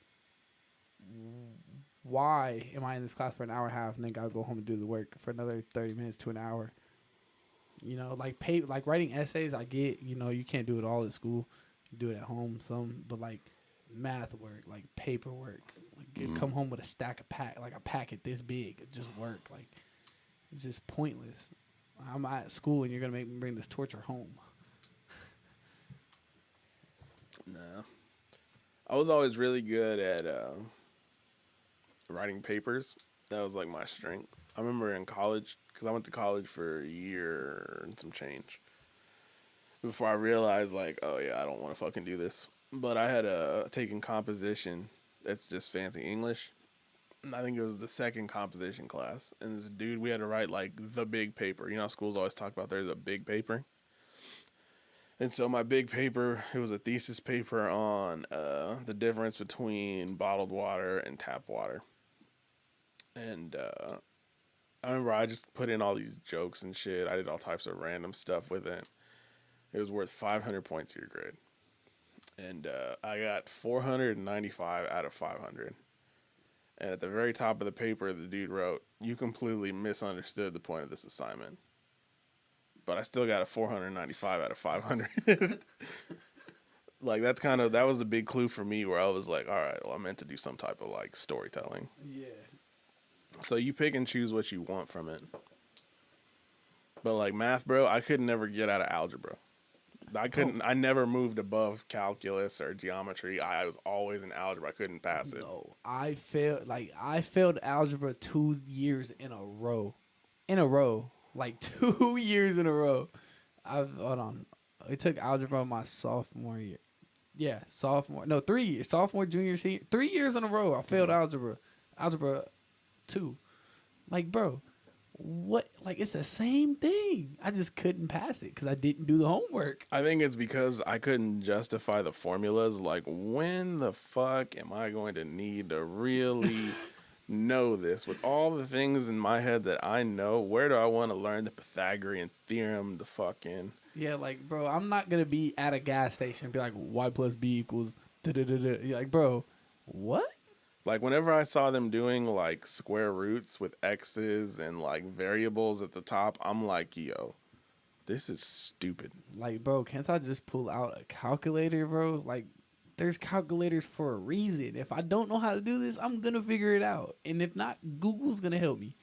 why am I in this class for an hour and a half and then gotta go home and do the work for another 30 minutes to an hour? Like writing essays, I get, you can't do it all at school. You do it at home some, but like math work, like paperwork, like you come home with a packet this big, just work. Like, it's just pointless. I'm at school and you're gonna make me bring this torture home. No. I was always really good at writing papers. That was like my strength. I remember in college, because I went to college for a year and some change before I realized, like, oh yeah, I don't want to fucking do this. But I had taken composition. That's just fancy English. And I think it was the second composition class. And this dude, we had to write like the big paper. You know how schools always talk about there's a big paper? And so my big paper, it was a thesis paper on the difference between bottled water and tap water. And I remember I just put in all these jokes and shit. I did all types of random stuff with it. It was worth 500 points to your grade. And I got 495 out of 500. And at the very top of the paper, the dude wrote, "You completely misunderstood the point of this assignment." But I still got a 495 out of 500. Like, that was a big clue for me where I was like, all right, well, I meant to do some type of like storytelling. Yeah. So you pick and choose what you want from it. But like math, bro, I could never get out of algebra. I never moved above calculus or geometry. I was always in algebra. I couldn't pass it. No, I failed algebra 2 years in a row. Like 2 years in a row. Hold on. I took algebra my sophomore year. Yeah, 3 years. Sophomore, junior, senior. 3 years in a row I failed algebra. Algebra 2. Like, bro, what? Like, it's the same thing. I just couldn't pass it because I didn't do the homework. I think it's because I couldn't justify the formulas. Like, when the fuck am I going to need to really know this? With all the things in my head that I know, where do I want to learn the Pythagorean theorem, the fucking... Yeah, like, bro, I'm not going to be at a gas station and be like, y plus b equals da-da-da-da. You're like, bro, what? Like, whenever I saw them doing, like, square roots with x's and, like, variables at the top, I'm like, yo, this is stupid. Like, bro, can't I just pull out a calculator, bro? Like, there's calculators for a reason. If I don't know how to do this, I'm going to figure it out. And if not, Google's going to help me.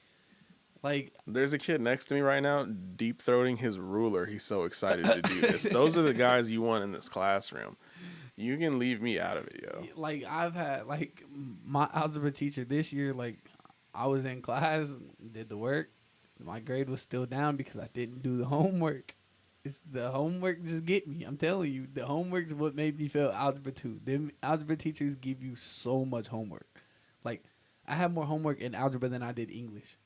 Like, there's a kid next to me right now deep throating his ruler. He's so excited to do this. Those are the guys you want in this classroom. You can leave me out of it, yo. Like, I've had, like, my algebra teacher this year, like, I was in class, did the work. My grade was still down because I didn't do the homework. It's the homework just get me. I'm telling you, the homework is what made me fail algebra 2. Them algebra teachers give you so much homework. Like, I had more homework in algebra than I did English,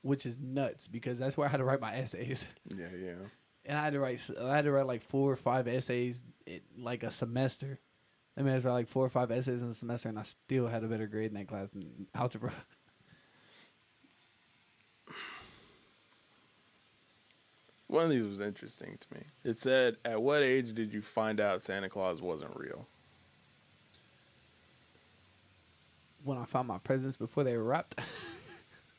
which is nuts because that's where I had to write my essays. Yeah. And I had to write like 4 or 5 essays in like a semester. I mean, it's like 4 or 5 essays in the semester, and I still had a better grade in that class than algebra. One of these was interesting to me. It said, "At what age did you find out Santa Claus wasn't real?" When I found my presents before they were wrapped.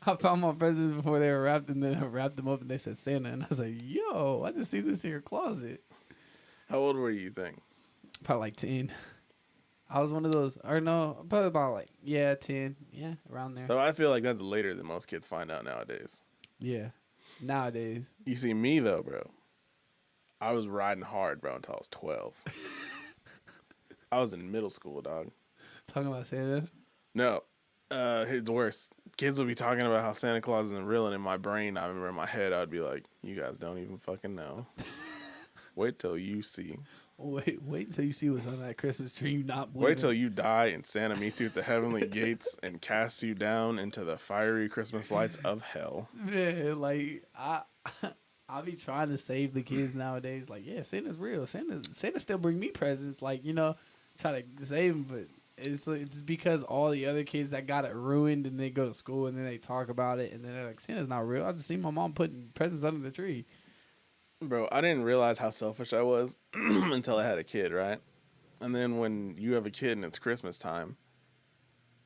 I found my presents before they were wrapped, and then I wrapped them up, and they said Santa, and I was like, "Yo, I just see this in your closet." How old were you think? Probably like 10. I was one of those, or no, probably about like 10, around there. So I feel like that's later than most kids find out nowadays. Yeah, nowadays. You see me though, bro. I was riding hard, bro, until I was 12. I was in middle school, dog. Talking about Santa. No, it's worse. Kids will be talking about how Santa Claus isn't real, and in my brain, I remember in my head, I'd be like, "You guys don't even fucking know. Wait till you see. Wait until you see what's on that Christmas tree. You not believe Wait till you die, and Santa meets you at the heavenly gates and casts you down into the fiery Christmas lights of hell." Man, like I be trying to save the kids nowadays. Like, yeah, Santa's real. Santa still bring me presents. Like, you know, try to save them, but it's because all the other kids that got it ruined, and they go to school and then they talk about it, and then they're like, Santa's not real. I just seen my mom putting presents under the tree. Bro, I didn't realize how selfish I was until I had a kid, right? And then when you have a kid and it's Christmas time,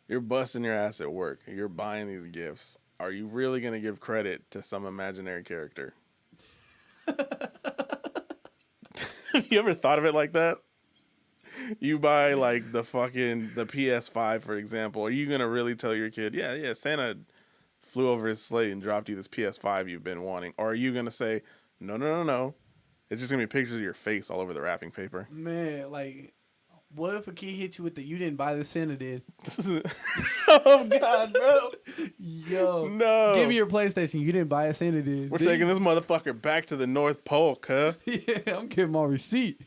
you're busting your ass at work. You're buying these gifts. Are you really going to give credit to some imaginary character? Have you ever thought of it like that? You buy like the PS5, for example. Are you going to really tell your kid, yeah, Santa flew over his sleigh and dropped you this PS5 you've been wanting? Or are you going to say, no. It's just going to be pictures of your face all over the wrapping paper. Man, like, what if a kid hit you with the "you didn't buy this, Santa did"? Oh, God, bro. Yo. No. Give me your PlayStation. You didn't buy it, Santa did. We're taking this motherfucker back to the North Pole, cuh. Yeah, I'm getting my receipt.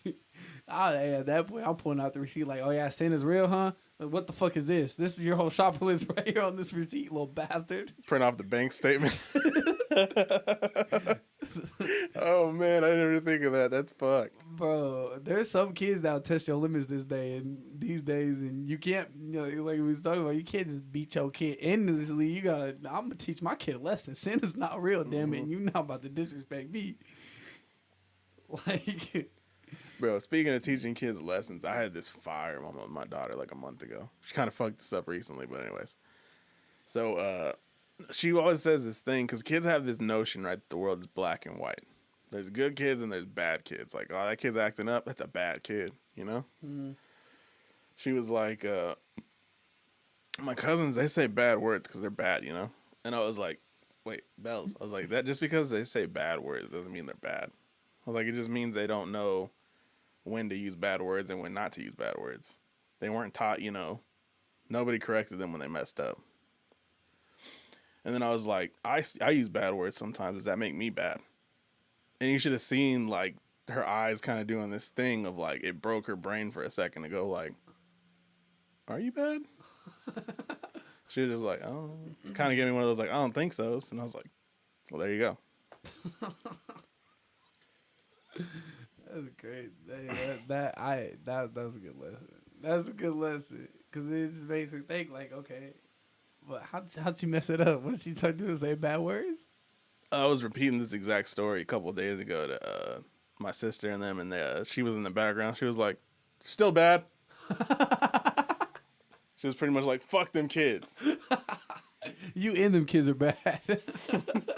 At that point, I'm pulling out the receipt like, oh, yeah, Santa's real, huh? Like, what the fuck is this? This is your whole shopping list right here on this receipt, little bastard. Print off the bank statement. Oh, man, I didn't ever think of that. That's fucked. Bro, there's some kids that'll test your limits these days, and you can't, like we was talking about, you can't just beat your kid endlessly. I'm going to teach my kid a lesson. Santa's not real, damn it, and you're not about to disrespect me. Like... Bro, speaking of teaching kids lessons, I had this fire moment with my daughter like a month ago. She kind of fucked this up recently, but anyways. So, she always says this thing, because kids have this notion, right, that the world is black and white. There's good kids and there's bad kids. Like, oh, that kid's acting up, that's a bad kid, you know? Mm-hmm. She was like, my cousins, they say bad words because they're bad, you know? And I was like, wait, Bells. I was like, that just because they say bad words doesn't mean they're bad. I was like, it just means they don't know when to use bad words and when not to use bad words. They weren't taught, you know, nobody corrected them when they messed up. And then I was like, I use bad words sometimes. Does that make me bad? And you should have seen, like, her eyes kind of doing this thing of, like, it broke her brain for a second to go, like, are you bad? She was like, oh, kind of gave me one of those, like, I don't think so. And I was like, well, there you go. That's great. That was a good lesson. That's a good lesson because it just makes her think like, okay, but how'd she mess it up? What she tried to do? Say bad words? I was repeating this exact story a couple of days ago to my sister and them, and she was in the background. She was like, "Still bad." She was pretty much like, "Fuck them kids." You and them kids are bad.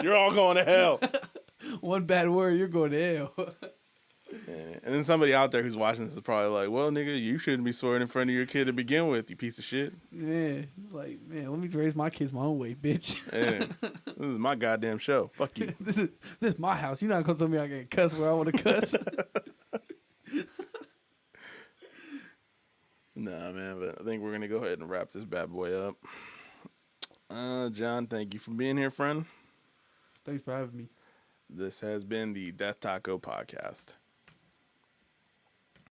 You're all going to hell. One bad word, you're going to hell. And then somebody out there who's watching this is probably like, well, nigga, you shouldn't be swearing in front of your kid to begin with, you piece of shit. Yeah, it's like, man, let me raise my kids my own way, bitch. Yeah, this is my goddamn show. Fuck you. This is my house. You're not going to tell me I can cuss where I want to cuss. Nah, man, but I think we're going to go ahead and wrap this bad boy up. John, thank you for being here, friend. Thanks for having me. This has been the Death Taco Podcast.